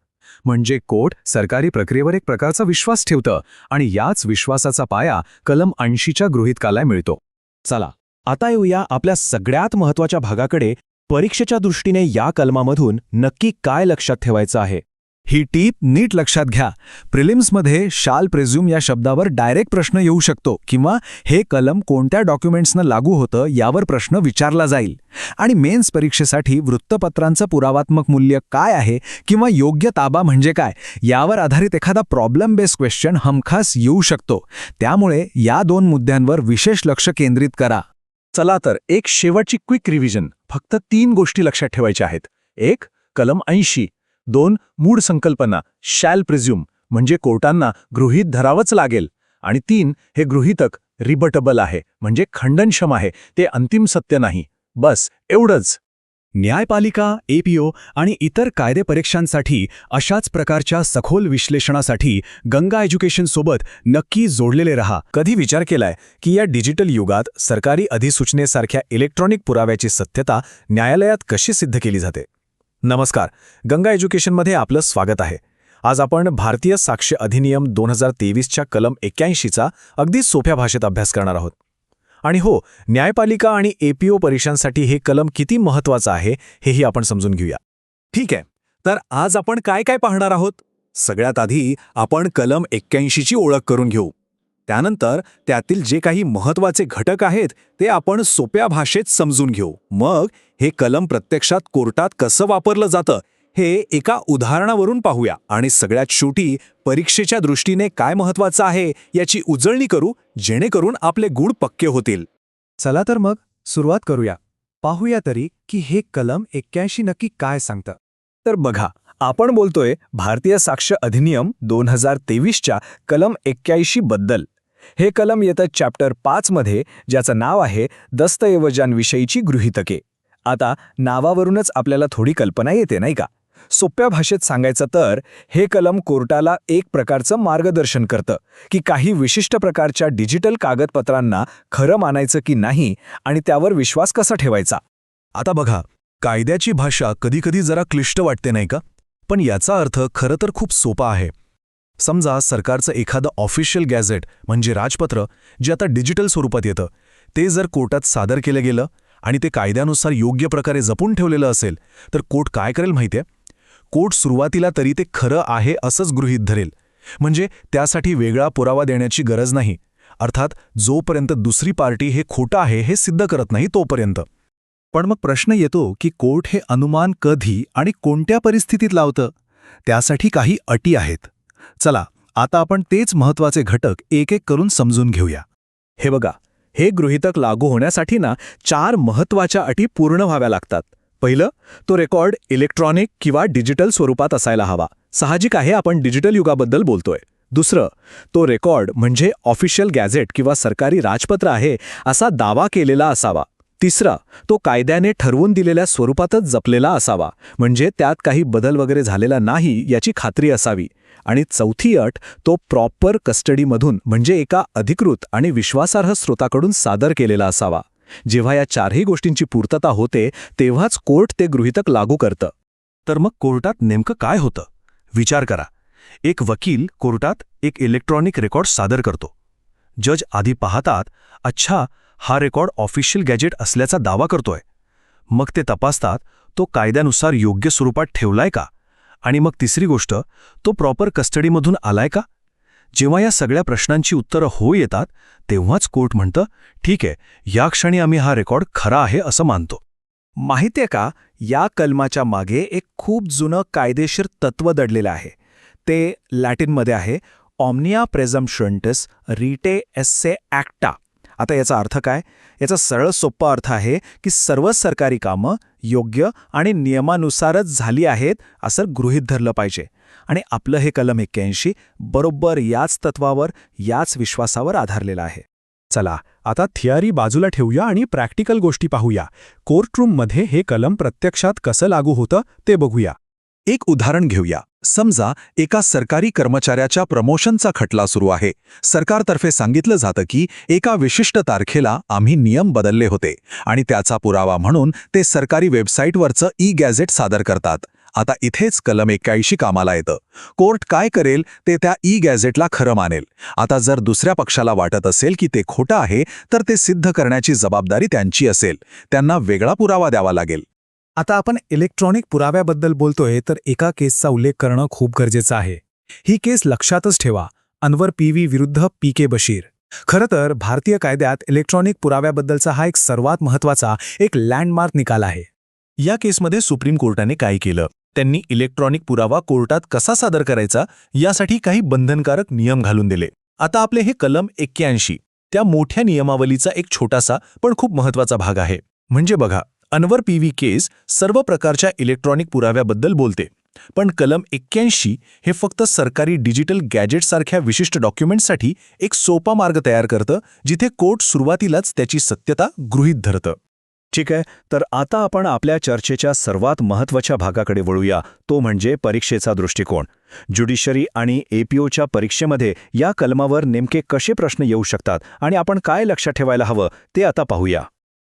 [SPEAKER 3] म्हणजे कोर्ट सरकारी प्रक्रियेवर एक प्रकारचा विश्वास ठेवतं आणि याच विश्वासाचा पाया कलम 80च्या गृहीतकाला मिळतो. चला आता येऊया आपल्या सगळ्यात महत्त्वाच्या भागाकडे. परीक्षेच्या दृष्टीने या कलमामधून नक्की काय लक्षात ठेवायचं आहे ही टीप नीट लक्षात घ्या. प्रिलिम्समध्ये शाल प्रेझ्युम या शब्दावर डायरेक्ट प्रश्न येऊ शकतो किंवा हे कलम कोणत्या डॉक्युमेंट्सनं लागू होतं यावर प्रश्न विचारला जाईल. आणि मेन्स परीक्षेसाठी वृत्तपत्रांचं पुरावात्मक मूल्य काय आहे किंवा योग्य ताबा म्हणजे काय यावर आधारित एखादा प्रॉब्लेम बेस्ड क्वेश्चन हमखास येऊ शकतो. त्यामुळे या 2 मुद्द्यांवर विशेष लक्ष केंद्रित करा. चला तर एक शेवटची क्विक रिव्हिजन. फक्त 3 गोष्टी लक्षात ठेवायच्या आहेत. 1. कलम 80. 2. मूळ संकल्पना शॅल प्रिझ्युम म्हणजे कोर्टांना गृहीत धरावंच लागेल. आणि 3. हे गृहीतक रिबटेबल आहे म्हणजे खंडनक्षम आहे, ते अंतिम सत्य नाही. बस एवढंच. न्यायपालिका, एपीओ आणि इतर कायदे परीक्षांसाठी अशाच प्रकारच्या सखोल विश्लेषणासाठी गंगा एज्युकेशन सोबत नक्की जोडलेले रहा. कधी विचार केलाय की या डिजिटल युगात सरकारी अधिसूचनेसारख्या इलेक्ट्रॉनिक पुराव्याची सत्यता न्यायालयात कशी सिद्ध केली जाते? नमस्कार, गंगा एज्युकेशनमध्ये आपलं स्वागत आहे. आज आपण भारतीय साक्ष अधिनियम 2023च्या कलम 81चा अगदी सोप्या भाषेत अभ्यास करणार आहोत. आणि हो, न्यायपालिका आणि एपीओ परीक्षांसाठी हे कलम किती महत्त्वाचं आहे हेही आपण समजून घेऊया. ठीक आहे, तर आज आपण काय काय पाहणार आहोत? सगळ्यात आधी आपण कलम 81ची ओळख करून घेऊ. त्यानंतर त्यातील जे काही महत्त्वाचे घटक आहेत ते आपण सोप्या भाषेत समजून घेऊ. मग हे कलम प्रत्यक्षात कोर्टात कसं वापरलं जातं हे एका उदाहरणावरून पाहूया. आणि सगळ्यात शेवटी परीक्षेच्या दृष्टीने काय महत्त्वाचं आहे याची उजळणी करू, जेणेकरून आपले गुण पक्के होतील. चला तर मग सुरुवात करूया. पाहूया तरी की हे कलम 81 नक्की काय सांगतं. तर बघा, आपण बोलतोय भारतीय साक्ष अधिनियम 2023च्या कलम 81 बद्दल. हे कलम येतं चॅप्टर 5 मध्ये, ज्याचं नाव आहे दस्तऐवजांविषयीची गृहीतके. आता नावावरूनच आपल्याला थोडी कल्पना येते नाही का? सोप्या भाषेत सांगायचं तर हे कलम कोर्टाला एक प्रकारचं मार्गदर्शन करतं की काही विशिष्ट प्रकारच्या डिजिटल कागदपत्रांना खरं मानायचं की नाही आणि त्यावर विश्वास कसा ठेवायचा. आता बघा, कायद्याची भाषा कधीकधी जरा क्लिष्ट वाटते नाही का? पण याचा अर्थ खरं तर खूप सोपा आहे. समजा सरकारचं एखादं ऑफिशियल गॅझेट म्हणजे राजपत्र जे आता डिजिटल स्वरूपात येतं, ते जर कोर्टात सादर केलं गेलं आणि ते कायद्यानुसार योग्य प्रकारे जपून ठेवलेलं असेल तर कोर्ट काय करेल माहितीये? कोर्ट सुरुवातीला तरी ते खरं आहे असंच गृहीत धरेल. म्हणजे त्यासाठी वेगळा पुरावा देण्याची गरज नाही. अर्थात जोपर्यंत दुसरी पार्टी हे खोटं आहे हे सिद्ध करत नाही तोपर्यंत. पण मग प्रश्न येतो की कोर्ट हे अनुमान कधी आणि कोणत्या परिस्थितीत लावतं? त्यासाठी काही अटी आहेत. चला आता आपण तेच महत्त्वाचे घटक एक एक करून समजून घेऊया. हे बघा, हे गृहीतक लागू होण्यासाठी 4 महत्त्वाच्या अटी पूर्ण व्हाव्या लागतात. पहिलं, तो रेकॉर्ड इलेक्ट्रॉनिक किंवा डिजिटल स्वरूपात असायला हवा. साहजिक आहे, आपण डिजिटल युगाबद्दल बोलतोय. दुसरं, तो रेकॉर्ड म्हणजे ऑफिशियल गॅझेट किंवा सरकारी राजपत्र आहे असा दावा केलेला असावा. तिसरा, तो कायद्याने ठरवून दिलेल्या स्वरूपातच जपलेला असावा, म्हणजे त्यात काही बदल वगैरे झालेला नाही याची खात्री असावी. आणि चौथी अट, तो प्रॉपर कस्टडीमधून म्हणजे एका अधिकृत आणि विश्वासार्ह स्रोताकडून सादर केलेला असावा. जेव्हा या 4ही गोष्टींची पूर्तता होते तेव्हाच कोर्ट ते गृहीतक लागू करतं. तर मग कोर्टात नेमकं काय होतं? विचार करा. एक वकील कोर्टात एक इलेक्ट्रॉनिक रेकॉर्ड सादर करतो. जज आधी पाहतात, अच्छा, हा रेकॉर्ड ऑफिशियल गॅजेट असल्याचा दावा करतोय. मग ते तपासतात, तो कायद्यानुसार योग्य स्वरूपात ठेवलाय का? आणि मग तिसरी गोष्ट, तो प्रॉपर कस्टडीमधून आलाय का? जेव्हा या सगळ्या प्रश्नांची उत्तरं हो येतात तेव्हाच कोर्ट म्हणतं, ठीक आहे, या क्षणी आम्ही हा रेकॉर्ड खरा आहे असं मानतो. माहितीये का, या कलमाच्या मागे एक खूप जुनं कायदेशीर तत्त्व दडलेलं आहे. ते लॅटिनमध्ये आहे ऑमनिया प्रेझम्पशंटिस रिटे एस्से ॲक्टा. आता याचा अर्थ काय? याचा सरळ सोप्पा अर्थ आहे की सर्व सरकारी कामं योग्य आणि नियमानुसारच झाली आहेत असं गृहीत धरलं पाहिजे. आणि आपलं हे कलम 81 बरोबर याच तत्वावर, याच विश्वासावर आधारलेलं आहे. चला आता थिअरी बाजूला ठेवूया आणि प्रॅक्टिकल गोष्टी पाहूया. कोर्टरूममध्ये हे कलम प्रत्यक्षात कसं लागू होतं ते बघूया.
[SPEAKER 2] एक उदाहरण घेऊया. समजा एका सरकारी कर्मचाऱ्याच्या प्रमोशनचा खटला सुरू आहे. सरकारतर्फे सांगितलं जातं की एका विशिष्ट तारखेला आम्ही नियम बदलले होते आणि त्याचा पुरावा म्हणून ते सरकारी वेबसाईटवरचं ई-गॅझेट सादर करतात. आता इथेच कलम 81 कामाला येतं. कोर्ट काय करेल ते त्या ई-गॅझेटला खरं मानेल. आता जर दुसऱ्या पक्षाला वाटत असेल की ते खोटं आहे तर ते सिद्ध करण्याची जबाबदारी त्यांची असेल. त्यांना वेगळा पुरावा द्यावा लागेल.
[SPEAKER 3] आता आपण इलेक्ट्रॉनिक पुराव्याबद्दल बोलतोय तर एका केसचा उल्लेख करणं खूप गरजेचं आहे. ही केस लक्षातच ठेवा, अनवर पीवी विरुद्ध पी.के. बशीर. खरं तर भारतीय कायद्यात इलेक्ट्रॉनिक पुराव्याबद्दलचा हा एक सर्वात महत्त्वाचा, एक लँडमार्क निकाल आहे. या केसमध्ये सुप्रीम कोर्टाने काय केलं? त्यांनी इलेक्ट्रॉनिक पुरावा कोर्टात कसा सादर करायचा यासाठी काही बंधनकारक नियम घालून दिले. आता आपले हे कलम 81 त्या मोठ्या नियमावलीचा एक छोटासा पण खूप महत्त्वाचा भाग आहे. म्हणजे बघा, अनवर पीवी केस सर्व प्रकारच्या इलेक्ट्रॉनिक पुराव्याबद्दल बोलते, पण कलम 81 हे फक्त सरकारी डिजिटल गॅजेटसारख्या विशिष्ट डॉक्युमेंटसाठी एक सोपा मार्ग तयार करतं, जिथे कोर्ट सुरुवातीलाच त्याची सत्यता गृहीत धरतं. ठीक आहे, तर आता आपण आपल्या चर्चेच्या सर्वात महत्त्वाच्या भागाकडे वळूया, तो म्हणजे परीक्षेचा दृष्टिकोन. ज्युडिशरी आणि एपीओच्या परीक्षेमध्ये या कलमावर नेमके कसे प्रश्न येऊ शकतात आणि आपण काय लक्षात ठेवायला हवं ते आता पाहूया.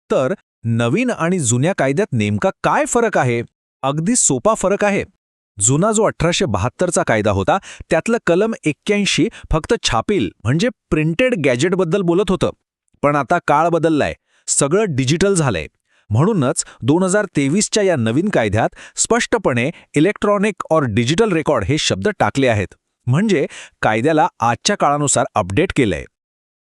[SPEAKER 3] तर नवीन आणि जुन्या कायद्यात नेमका काय फरक आहे? अगदी सोपा फरक आहे. जुना जो 1872चा कायदा होता त्यातलं कलम 81 फक्त छापील म्हणजे प्रिंटेड गॅजेटबद्दल बोलत होतं. पण आता काळ बदललाय, सगळं डिजिटल झालंय. म्हणूनच 2023च्या या नवीन कायद्यात स्पष्टपणे इलेक्ट्रॉनिक और डिजिटल रेकॉर्ड हे शब्द टाकले आहेत. म्हणजे कायद्याला आजच्या काळानुसार अपडेट केलंय.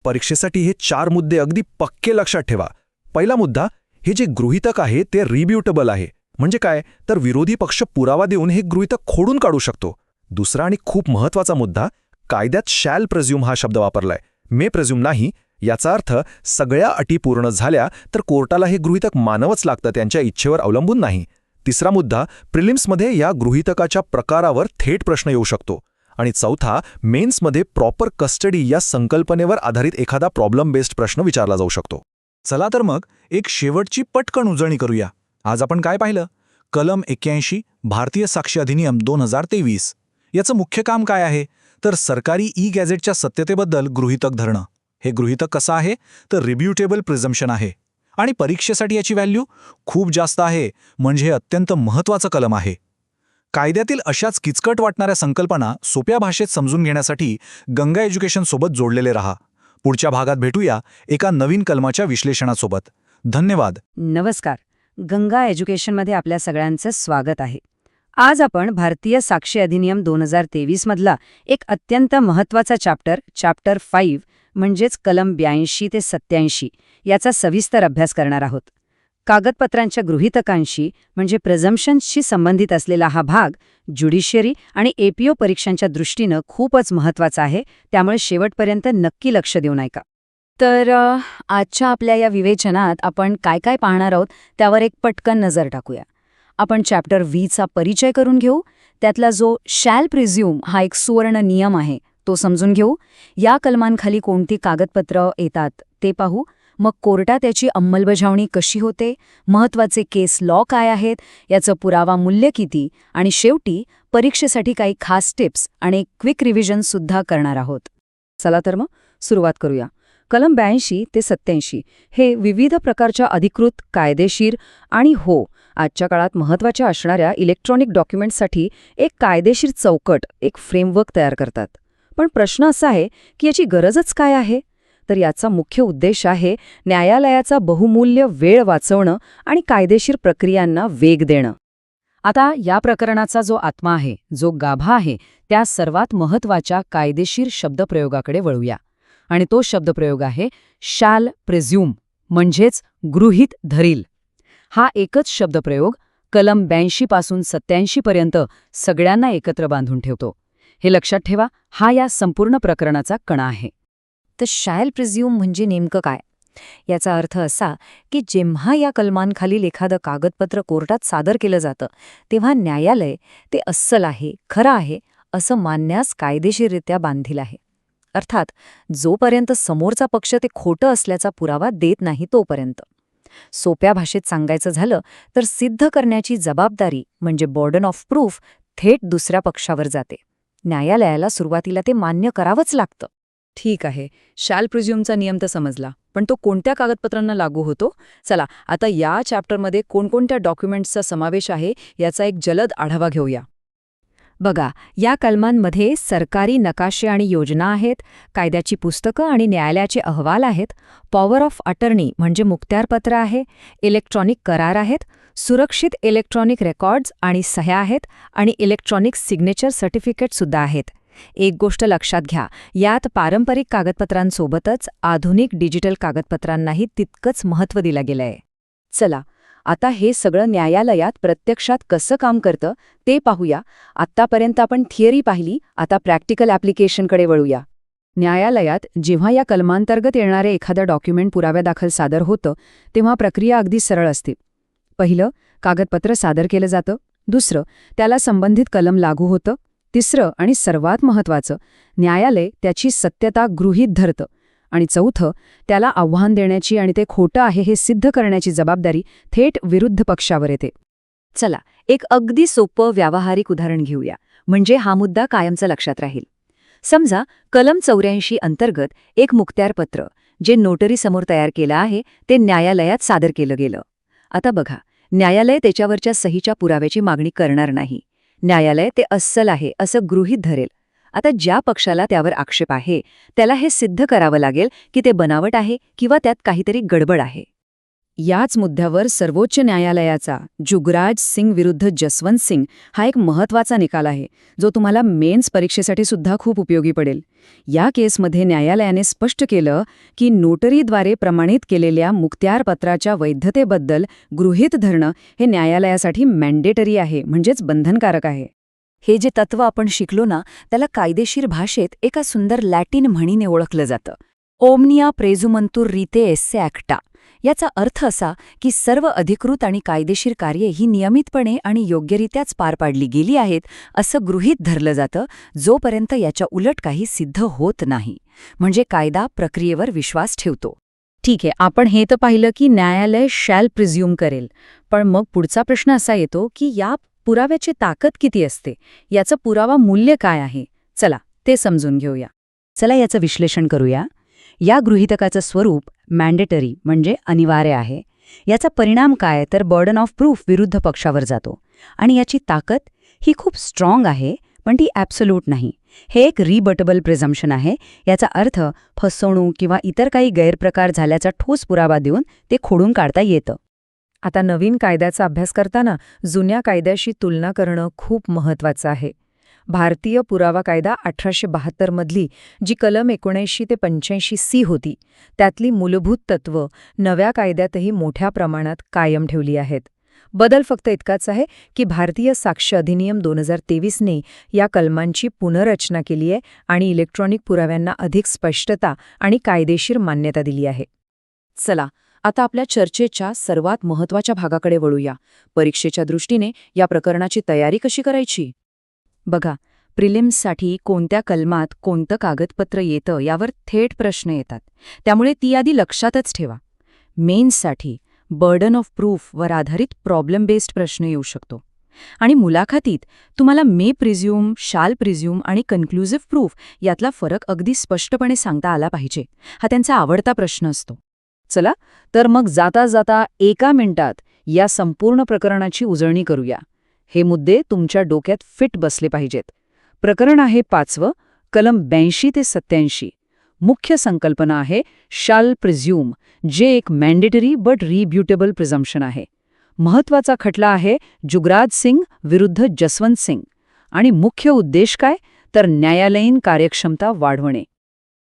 [SPEAKER 3] परीक्षेसाठी हे 4 मुद्दे अगदी पक्के लक्षात ठेवा. पहिला मुद्दा, हे जे गृहीतक आहे ते रिब्युटेबल आहे. म्हणजे काय? तर विरोधी पक्ष पुरावा देऊन हे गृहीतक खोडून काढू शकतो. दुसरा आणि खूप महत्त्वाचा मुद्दा, कायद्यात शॅल प्रेझ्युम हा शब्द वापरलाय, मे प्रेझ्युम नाही. याचा अर्थ सगळ्या अटी पूर्ण झाल्या तर कोर्टाला हे गृहीतक मानवच लागतं, त्यांच्या इच्छेवर अवलंबून नाही. तिसरा मुद्दा, प्रिलिम्समध्ये या गृहीतकाच्या प्रकारावर थेट प्रश्न येऊ शकतो. आणि चौथा, मेन्समध्ये प्रॉपर कस्टडी या संकल्पनेवर आधारित एखादा प्रॉब्लेम बेस्ड प्रश्न विचारला जाऊ शकतो. चला तर मग एक शेवटची पटकन उजळणी करूया. आज आपण काय पाहिलं? कलम 81 भारतीय साक्ष अधिनियम 2023. याचं मुख्य काम काय आहे? तर सरकारी ई-गॅझेटच्या सत्यतेबद्दल गृहीतक धरणं. हे गृहीतक कसं आहे? तर रिब्युटेबल प्रिझम्पशन आहे. आणि परीक्षेसाठी याची व्हॅल्यू खूप जास्त आहे, म्हणजे हे अत्यंत महत्त्वाचं कलम आहे. कायद्यातील अशाच किचकट वाटणाऱ्या संकल्पना सोप्या भाषेत समजून घेण्यासाठी गंगा एज्युकेशन सोबत जोडलेले रहा. पुढच्या भागात भेटूया एका नवीन कलमाच्या विश्लेषणासोबत. धन्यवाद.
[SPEAKER 4] नमस्कार. गंगा एज्युकेशनमध्ये आपल्या सगळ्यांचं स्वागत आहे. आज आपण भारतीय साक्ष अधिनियम 2023 मधला एक अत्यंत महत्त्वाचा चॅप्टर 5 म्हणजेच कलम 82 ते 87 याचा सविस्तर अभ्यास करणार आहोत. कागदपत्रांच्या गृहीतकांशी म्हणजे प्रिझम्पशन्सशी संबंधित असलेला हा भाग ज्युडिशियरी आणि एपीओ परीक्षांच्या दृष्टीनं खूपच महत्त्वाचा आहे, त्यामुळे शेवटपर्यंत नक्की लक्ष देऊन ऐका. तर आजच्या आपल्या या विवेचनात आपण काय काय पाहणार आहोत त्यावर एक पटकन नजर टाकूया. आपण चॅप्टर 20चा परिचय करून घेऊ. त्यातला जो शॅल प्रिझ्युम हा एक सुवर्ण नियम आहे तो समजून घेऊ. या कलमांखाली कोणती कागदपत्रं येतात ते पाहू. मग कोर्टात याची अंमलबजावणी कशी होते, महत्त्वाचे केस लॉ काय आहेत, याचं पुरावा मूल्य किती, आणि शेवटी परीक्षेसाठी काही खास टिप्स आणि क्विक रिव्हिजनसुद्धा करणार आहोत. चला तर मग सुरुवात करूया. कलम 82 ते 87 हे विविध प्रकारच्या अधिकृत, कायदेशीर आणि आजच्या काळात महत्त्वाच्या असणाऱ्या इलेक्ट्रॉनिक डॉक्युमेंट्ससाठी एक कायदेशीर चौकट, एक फ्रेमवर्क तयार करतात. पण प्रश्न असा आहे की याची गरजच काय आहे? तर याचा मुख्य उद्देश आहे न्यायालयाचा बहुमूल्य वेळ वाचवणं आणि कायदेशीर प्रक्रियांना वेग देणं. आता या प्रकरणाचा जो आत्मा आहे, जो गाभा आहे, त्या सर्वात महत्त्वाच्या कायदेशीर शब्दप्रयोगाकडे वळूया. आणि तो शब्दप्रयोग आहे शॅल प्रिझ्युम, म्हणजेच गृहीत धरील. हा एकच शब्दप्रयोग कलम 82 पासून 87 पर्यंत सगळ्यांना एकत्र बांधून ठेवतो. हे लक्षात ठेवा, हा या संपूर्ण प्रकरणाचा कणा आहे.
[SPEAKER 6] तर शॅल प्रिझ्यूम म्हणजे नेमकं काय? याचा अर्थ असा की जेव्हा या कलमांखालील एखादं कागदपत्र कोर्टात सादर केलं जातं तेव्हा न्यायालय ते अस्सल आहे, खरं आहे असं मानण्यास कायदेशीररित्या बांधील आहे. अर्थात जोपर्यंत समोरचा पक्ष ते खोटं असल्याचा पुरावा देत नाही तोपर्यंत. सोप्या भाषेत सांगायचं झालं तर सिद्ध करण्याची जबाबदारी म्हणजे बर्डन ऑफ प्रूफ थेट दुसऱ्या पक्षावर जाते. न्यायालयाला सुरुवातीला ते मान्य करावंच लागतं.
[SPEAKER 4] ठीक आहे, शॅल प्रिझ्यूमचा नियम तर समजला, पण तो कोणत्या कागदपत्रांना लागू होतो? चला, आता या चॅप्टरमध्ये कोणकोणत्या डॉक्युमेंट्सचा समावेश आहे याचा एक जलद आढावा घेऊया.
[SPEAKER 6] बघा, या कलमांमध्ये सरकारी नकाशे आणि योजना आहेत, कायद्याची पुस्तकं आणि न्यायालयाचे अहवाल आहेत, पॉवर ऑफ अटर्नी म्हणजे मुक्त्यारपत्र आहे, इलेक्ट्रॉनिक करार आहेत, सुरक्षित इलेक्ट्रॉनिक रेकॉर्ड्स आणि सह्या आहेत आणि इलेक्ट्रॉनिक सिग्नेचर सर्टिफिकेटसुद्धा आहेत. एक गोष्ट लक्षात घ्या, यात पारंपरिक कागदपत्रांसोबतच आधुनिक डिजिटल कागदपत्रांनाही तितकंच महत्त्व दिलं गेलंय.
[SPEAKER 4] चला, आता हे सगळं न्यायालयात प्रत्यक्षात कसं काम करतं ते पाहूया. आत्तापर्यंत आपण थिअरी पाहिली, आता प्रॅक्टिकल ॲप्लिकेशनकडे वळूया. न्यायालयात जेव्हा या कलमांतर्गत येणारे एखादं डॉक्युमेंट पुराव्यादाखल सादर होतं तेव्हा प्रक्रिया अगदी सरळ असते. पहिलं, कागदपत्र सादर केलं जातं. दुसरं, त्याला संबंधित कलम लागू होतं. तिसरं आणि सर्वात महत्त्वाचं, न्यायालय त्याची सत्यता गृहीत धरतं. आणि चौथं, त्याला आव्हान देण्याची आणि ते खोटं आहे हे सिद्ध करण्याची जबाबदारी थेट विरुद्ध पक्षावर येते.
[SPEAKER 6] चला, एक अगदी सोपं व्यावहारिक उदाहरण घेऊया, म्हणजे हा मुद्दा कायमचा लक्षात राहील. समजा कलम 84 अंतर्गत एक मुक्त्यारपत्र जे नोटरीसमोर तयार केलं आहे ते न्यायालयात सादर केलं गेलं. आता बघा, न्यायालय त्याच्यावरच्या सहीच्या पुराव्याची मागणी करणार नाही. न्यायालय ते अस्सल आहे असं गृहीत धरेल. आता ज्या पक्षाला त्यावर आक्षेप आहे त्याला हे सिद्ध करावं लागेल की ते बनावट आहे किंवा त्यात काहीतरी गडबड आहे.
[SPEAKER 4] याच मुद्द्यावर सर्वोच्च न्यायालयाचा जुगराज सिंग विरुद्ध जसवंत सिंग हा एक महत्त्वाचा निकाल आहे, जो तुम्हाला मेन्स परीक्षेसाठी सुद्धा खूप उपयोगी पडेल. या केसमध्ये न्यायालयाने स्पष्ट केलं की नोटरीद्वारे प्रमाणित केलेल्या मुक्त्यारपत्राच्या वैधतेबद्दल गृहीत धरणं हे न्यायालयासाठी मॅन्डेटरी आहे, म्हणजेच बंधनकारक आहे.
[SPEAKER 6] हे जे तत्व आपण शिकलो ना, त्याला कायदेशीर भाषेत एका सुंदर लॅटिन म्हणीने ओळखलं जातं, ओमनिया प्रेझुमंतुर रिते एस्से ॲक्टा. याचा अर्थ असा की सर्व अधिकृत आणि कायदेशीर कार्ये ही नियमितपणे आणि योग्यरित्याच पार पाडली गेली आहेत असं गृहीत धरलं जातं, जोपर्यंत याच्या उलट काही सिद्ध होत नाही. म्हणजे कायदा प्रक्रियेवर विश्वास ठेवतो.
[SPEAKER 4] ठीक आहे, आपण हे तर पाहिलं की न्यायालय शॅल प्रिझ्यूम करेल, पण मग पुढचा प्रश्न असा येतो की या पुराव्याची ताकद किती असते, याचं पुरावा मूल्य काय आहे? चला, ते समजून घेऊया.
[SPEAKER 6] चला याचं विश्लेषण करूया. या गृहीतकाचं स्वरूप मॅन्डेटरी म्हणजे अनिवार्य आहे. याचा परिणाम काय तर बर्डन ऑफ प्रूफ विरुद्ध पक्षावर जातो. आणि याची ताकद ही खूप स्ट्रॉंग आहे, पण ती ॲब्सोल्यूट नाही. हे एक रिबटेबल प्रिझम्पशन आहे. याचा अर्थ फसवणूक किंवा इतर काही गैरप्रकार झाल्याचा ठोस पुरावा देऊन ते खोडून काढता येतं.
[SPEAKER 4] आता नवीन कायद्याचा अभ्यास करताना जुन्या कायद्याशी तुलना करणं खूप महत्त्वाचं आहे. भारतीय पुरावा कायदा 1872 मधली जी कलम 79 ते 85C होती, त्यातली मूलभूत तत्त्व नव्या कायद्यातही मोठ्या प्रमाणात कायम ठेवली आहेत. बदल फक्त इतकाच आहे की भारतीय साक्ष अधिनियम 2023ने या कलमांची पुनर्रचना केली आहे आणि इलेक्ट्रॉनिक पुराव्यांना अधिक स्पष्टता आणि कायदेशीर मान्यता दिली आहे. चला, आता आपल्या चर्चेच्या सर्वात महत्त्वाच्या भागाकडे वळूया. परीक्षेच्या दृष्टीने या प्रकरणाची तयारी कशी करायची? बघा, प्रिलिम्ससाठी कोणत्या कलमात कोणतं कागदपत्र येतं यावर थेट प्रश्न येतात, त्यामुळे ती आधी लक्षातच ठेवा. मेन्ससाठी बर्डन ऑफ प्रूफवर आधारित प्रॉब्लेम बेस्ड प्रश्न येऊ शकतो. आणि मुलाखतीत तुम्हाला मे प्रिझ्यूम, शाल प्रिझ्यूम आणि कन्क्लुझिव्ह प्रूफ यातला फरक अगदी स्पष्टपणे सांगता आला पाहिजे. हा त्यांचा आवडता प्रश्न असतो. चला, तर मग जाता जाता एका मिनिटात या संपूर्ण प्रकरणाची उजळणी करूया. हे मुद्दे तुमच्या डोक्यात फिट बसले पाहिजेत. प्रकरण आहे 5वं, कलम 82 ते 87. मुख्य संकल्पना आहे शाल प्रिझ्यूम, जे एक मॅन्डेटरी बट रिब्युटेबल प्रिझम्पशन आहे. महत्त्वाचा खटला आहे जुगराज सिंग विरुद्ध जसवंत सिंग. आणि मुख्य उद्देश काय तर न्यायालयीन कार्यक्षमता वाढवणे.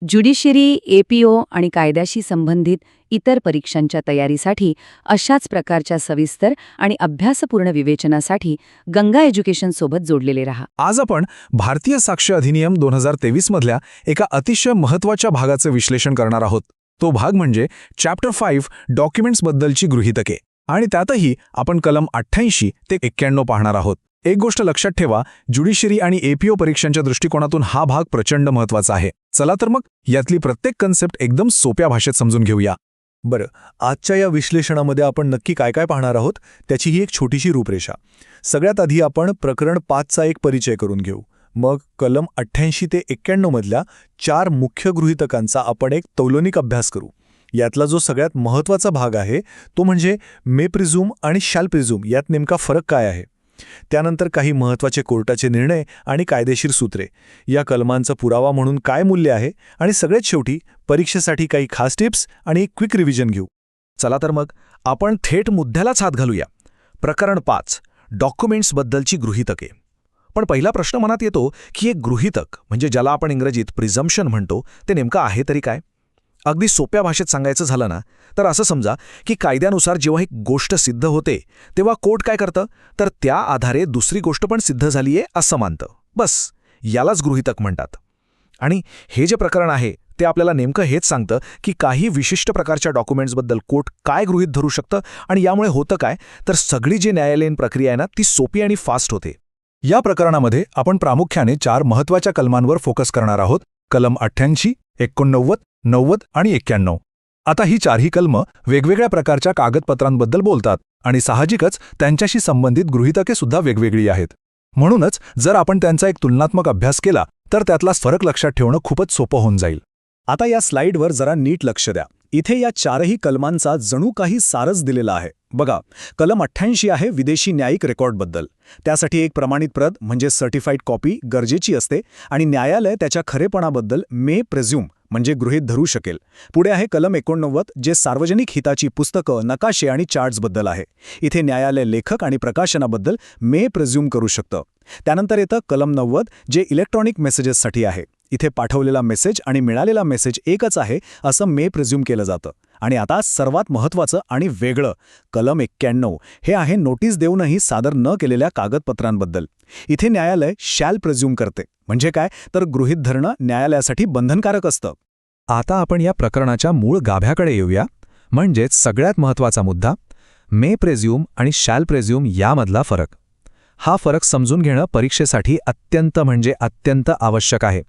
[SPEAKER 4] ज्युडिशरी, APO आणि कायद्याशी संबंधित इतर परीक्षांच्या तयारीसाठी अशाच प्रकारच्या सविस्तर आणि अभ्यासपूर्ण विवेचनासाठी गंगा एज्युकेशन सोबत जोडलेले रहा.
[SPEAKER 2] आज आपण भारतीय साक्ष अधिनियम 2023 मधल्या एका अतिशय महत्त्वाच्या भागाचं विश्लेषण करणार आहोत. तो भाग म्हणजे चॅप्टर 5 डॉक्युमेंट्सबद्दलची गृहीतके. आणि त्यातही आपण कलम 88 ते 91 पाहणार आहोत. एक गोष्ट लक्षात ठेवा, ज्युडिशरी आणि APO परीक्षांच्या दृष्टिकोनातून हा भाग प्रचंड महत्त्वाचा आहे. चला तर मग यातली प्रत्येक कन्सेप्ट एकदम सोप्या भाषेत समजून घेऊया.
[SPEAKER 3] बरं, आजच्या या विश्लेषणामध्ये आपण नक्की काय काय पाहणार आहोत त्याची ही एक छोटीशी रूपरेषा. सगळ्यात आधी आपण प्रकरण 5चा एक परिचय करून घेऊ. मग कलम 88 ते 91 मधल्या 4 मुख्य गृहीतकांचा आपण एक तौलनिक अभ्यास करू. यातला जो सगळ्यात महत्त्वाचा भाग आहे तो म्हणजे मे प्रिझ्यूम आणि शॅल प्रिझ्यूम यात नेमका फरक काय आहे. त्यानंतर काही महत्त्वाचे कोर्टाचे निर्णय आणि कायदेशीर सूत्रे, या कलमांचा पुरावा म्हणून काय मूल्य आहे, आणि सगळ्यात शेवटी परीक्षेसाठी काही खास टिप्स आणि एक क्विक रिव्हिजन घेऊ.
[SPEAKER 2] चला तर मग आपण थेट मुद्द्यालाच हात घालूया. प्रकरण 5 डॉक्युमेंट्सबद्दलची गृहीतके. पण पहिला प्रश्न मनात येतो की एक गृहीतक म्हणजे ज्याला आपण इंग्रजीत प्रिझम्पशन म्हणतो ते नेमकं आहे तरी काय. अगदी सोप्या भाषेत सांगायचं झालं ना तर असं समजा की कायद्यानुसार जेव्हा एक गोष्ट सिद्ध होते तेव्हा कोर्ट काय करतं तर त्या आधारे दुसरी गोष्ट पण सिद्ध झालीये असं मानतं. बस यालाच गृहीतक म्हणतात. आणि हे जे प्रकरण आहे ते आपल्याला नेमकं हेच सांगतं की काही विशिष्ट प्रकारच्या डॉक्युमेंट्सबद्दल कोर्ट काय गृहीत धरू शकतं आणि यामुळे होतं काय तर सगळी जी न्यायालयीन प्रक्रिया आहे ना ती सोपी आणि फास्ट होते.
[SPEAKER 3] या प्रकरणामध्ये आपण प्रामुख्याने 4 महत्त्वाच्या कलमांवर फोकस करणार आहोत. कलम 88, 89, 90 आणि 91. आता ही 4ही कलमं वेगवेगळ्या प्रकारच्या कागदपत्रांबद्दल बोलतात आणि साहजिकच त्यांच्याशी संबंधित गृहीतके सुद्धा वेगवेगळी आहेत. म्हणूनच जर आपण त्यांचा एक तुलनात्मक अभ्यास केला तर त्यातला फरक लक्षात ठेवणं खूपच सोपं होऊन जाईल. आता या स्लाईडवर जरा नीट लक्ष द्या. इथे या 4ही कलमांचा जणू काही सारच दिलेला आहे. बघा, कलम 88 आहे विदेशी न्यायिक रेकॉर्डबद्दल. त्यासाठी एक प्रमाणित प्रत म्हणजे सर्टिफाईड कॉपी गरजेची असते आणि न्यायालय त्याच्या खरेपणाबद्दल मे प्रेझ्यूम म्हणजे गृहीत धरू शकेल. पुढे आहे कलम 89 जे सार्वजनिक हिताची पुस्तकं, नकाशे आणि चार्ट्सबद्दल आहे. इथे न्यायालय लेखक आणि प्रकाशनाबद्दल मे प्रेझ्यूम करू शकतं. त्यानंतर येतं कलम 90 जे इलेक्ट्रॉनिक मेसेजेससाठी आहे. इथे पाठवलेला मेसेज आणि मिळालेला मेसेज एकच आहे असं मे प्रिझ्यूम केलं जातं. आणि आता सर्वात महत्त्वाचं आणि वेगळं कलम 91 हे आहे नोटीस देऊनही सादर न केलेल्या कागदपत्रांबद्दल. इथे न्यायालय शॅल प्रिझ्यूम करते. म्हणजे काय तर गृहीत धरणं न्यायालयासाठी बंधनकारक असतं.
[SPEAKER 2] आता आपण या प्रकरणाच्या मूळ गाभ्याकडे येऊया. म्हणजेच सगळ्यात महत्त्वाचा मुद्दा मे प्रेझ्यूम आणि शॅल प्रेझ्यूम यामधला फरक. हा फरक समजून घेणं परीक्षेसाठी अत्यंत म्हणजे अत्यंत आवश्यक आहे.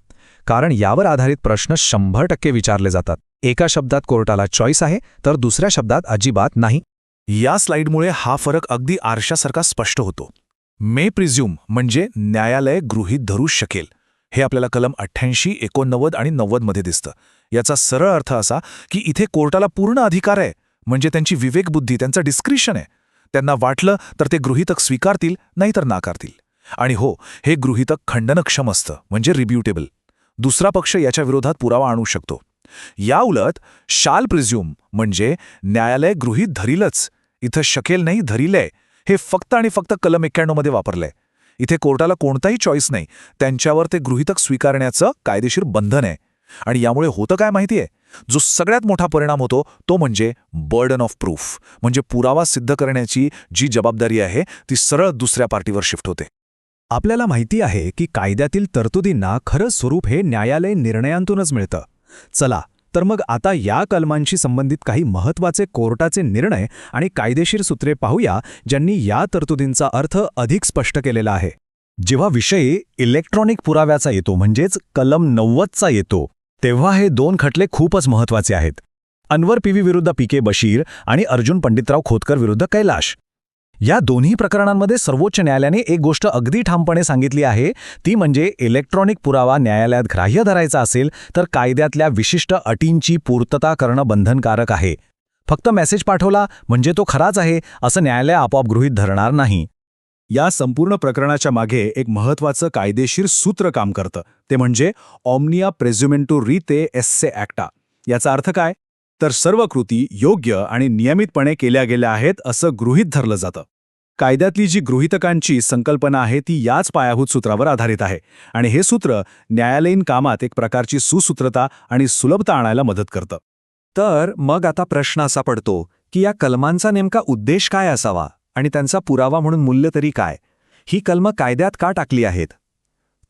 [SPEAKER 2] कारण यावर आधारित प्रश्न 100% विचारले जातात. एका शब्दात कोर्टाला चॉईस आहे तर दुसऱ्या शब्दात अजिबात नाही. या स्लाईडमुळे हा फरक अगदी आरशासारखा स्पष्ट होतो. मे प्रिझ्यूम म्हणजे न्यायालय गृहीत धरू शकेल. हे आपल्याला कलम 88, 89 आणि 90 मध्ये दिसतं. याचा सरळ अर्थ असा की इथे कोर्टाला पूर्ण अधिकार आहे. म्हणजे त्यांची विवेकबुद्धी, त्यांचं डिस्क्रिशन आहे. त्यांना वाटलं तर ते गृहीतक स्वीकारतील, नाहीतर नाकारतील. आणि हो, हे गृहीतक खंडनक्षम असतं म्हणजे रिब्युटेबल. दुसरा पक्ष याच्या विरोधात पुरावा आणू शकतो. याउलट शाल प्रिझ्यूम म्हणजे न्यायालय गृहीत धरीलच. इथं शकेल नाही, धरीलय. हे फक्त आणि फक्त कलम 91 मध्ये वापरलंय. इथे कोर्टाला कोणताही चॉईस नाही. त्यांच्यावर ते गृहीतक स्वीकारण्याचं कायदेशीर बंधन आहे. आणि यामुळे होतं काय माहितीये, जो सगळ्यात मोठा परिणाम होतो तो म्हणजे बर्डन ऑफ प्रूफ. म्हणजे पुरावा सिद्ध करण्याची जी जबाबदारी आहे ती सरळ दुसऱ्या पार्टीवर शिफ्ट होते.
[SPEAKER 3] आपल्याला माहिती आहे की कायद्यातील तरतुदींना खरं स्वरूप हे न्यायालय निर्णयांतूनच मिळतं. चला तर मग आता या कलमांशी संबंधित काही महत्त्वाचे कोर्टाचे निर्णय आणि कायदेशीर सूत्रे पाहूया ज्यांनी या तरतुदींचा अर्थ अधिक स्पष्ट केलेला आहे. जेव्हा विषय इलेक्ट्रॉनिक पुराव्याचा येतो म्हणजेच कलम 90चा येतो तेव्हा हे 2 खटले खूपच महत्त्वाचे आहेत. अनवर पीवी विरुद्ध PK बशीर आणि अर्जुन पंडितराव खोतकर विरुद्ध कैलाश. या दोन्ही प्रकरणांमध्ये सर्वोच्च न्यायालयाने एक गोष्ट अगदी ठामपणे सांगितली आहे, ती म्हणजे इलेक्ट्रॉनिक पुरावा न्यायालयात ग्राह्य धरायचा असेल तर कायद्यातल्या विशिष्ट अटींची पूर्तता करणं बंधनकारक आहे. फक्त मेसेज पाठवला म्हणजे तो खराच आहे असं न्यायालय आपोआप गृहीत धरणार नाही. या संपूर्ण प्रकरणाच्या मागे एक महत्त्वाचं कायदेशीर सूत्र काम करतं. ते म्हणजे ऑम्निया प्रेझ्युमेंटो रिते एस्से ॲक्टा. याचा अर्थ काय तर सर्व कृती योग्य आणि नियमितपणे केल्या गेल्या आहेत असं गृहीत धरलं जातं.
[SPEAKER 2] कायद्यातली जी गृहीतकांची संकल्पना आहे ती याच पायाभूत सूत्रावर आधारित आहे आणि हे सूत्र न्यायालयीन कामात एक प्रकारची सुसूत्रता आणि सुलभता आणायला मदत करतं.
[SPEAKER 3] तर मग आता प्रश्न असा पडतो की या कलमांचा नेमका उद्देश काय असावा आणि त्यांचा पुरावा म्हणून मूल्य तरी काय? ही कलमं कायद्यात का टाकली आहेत?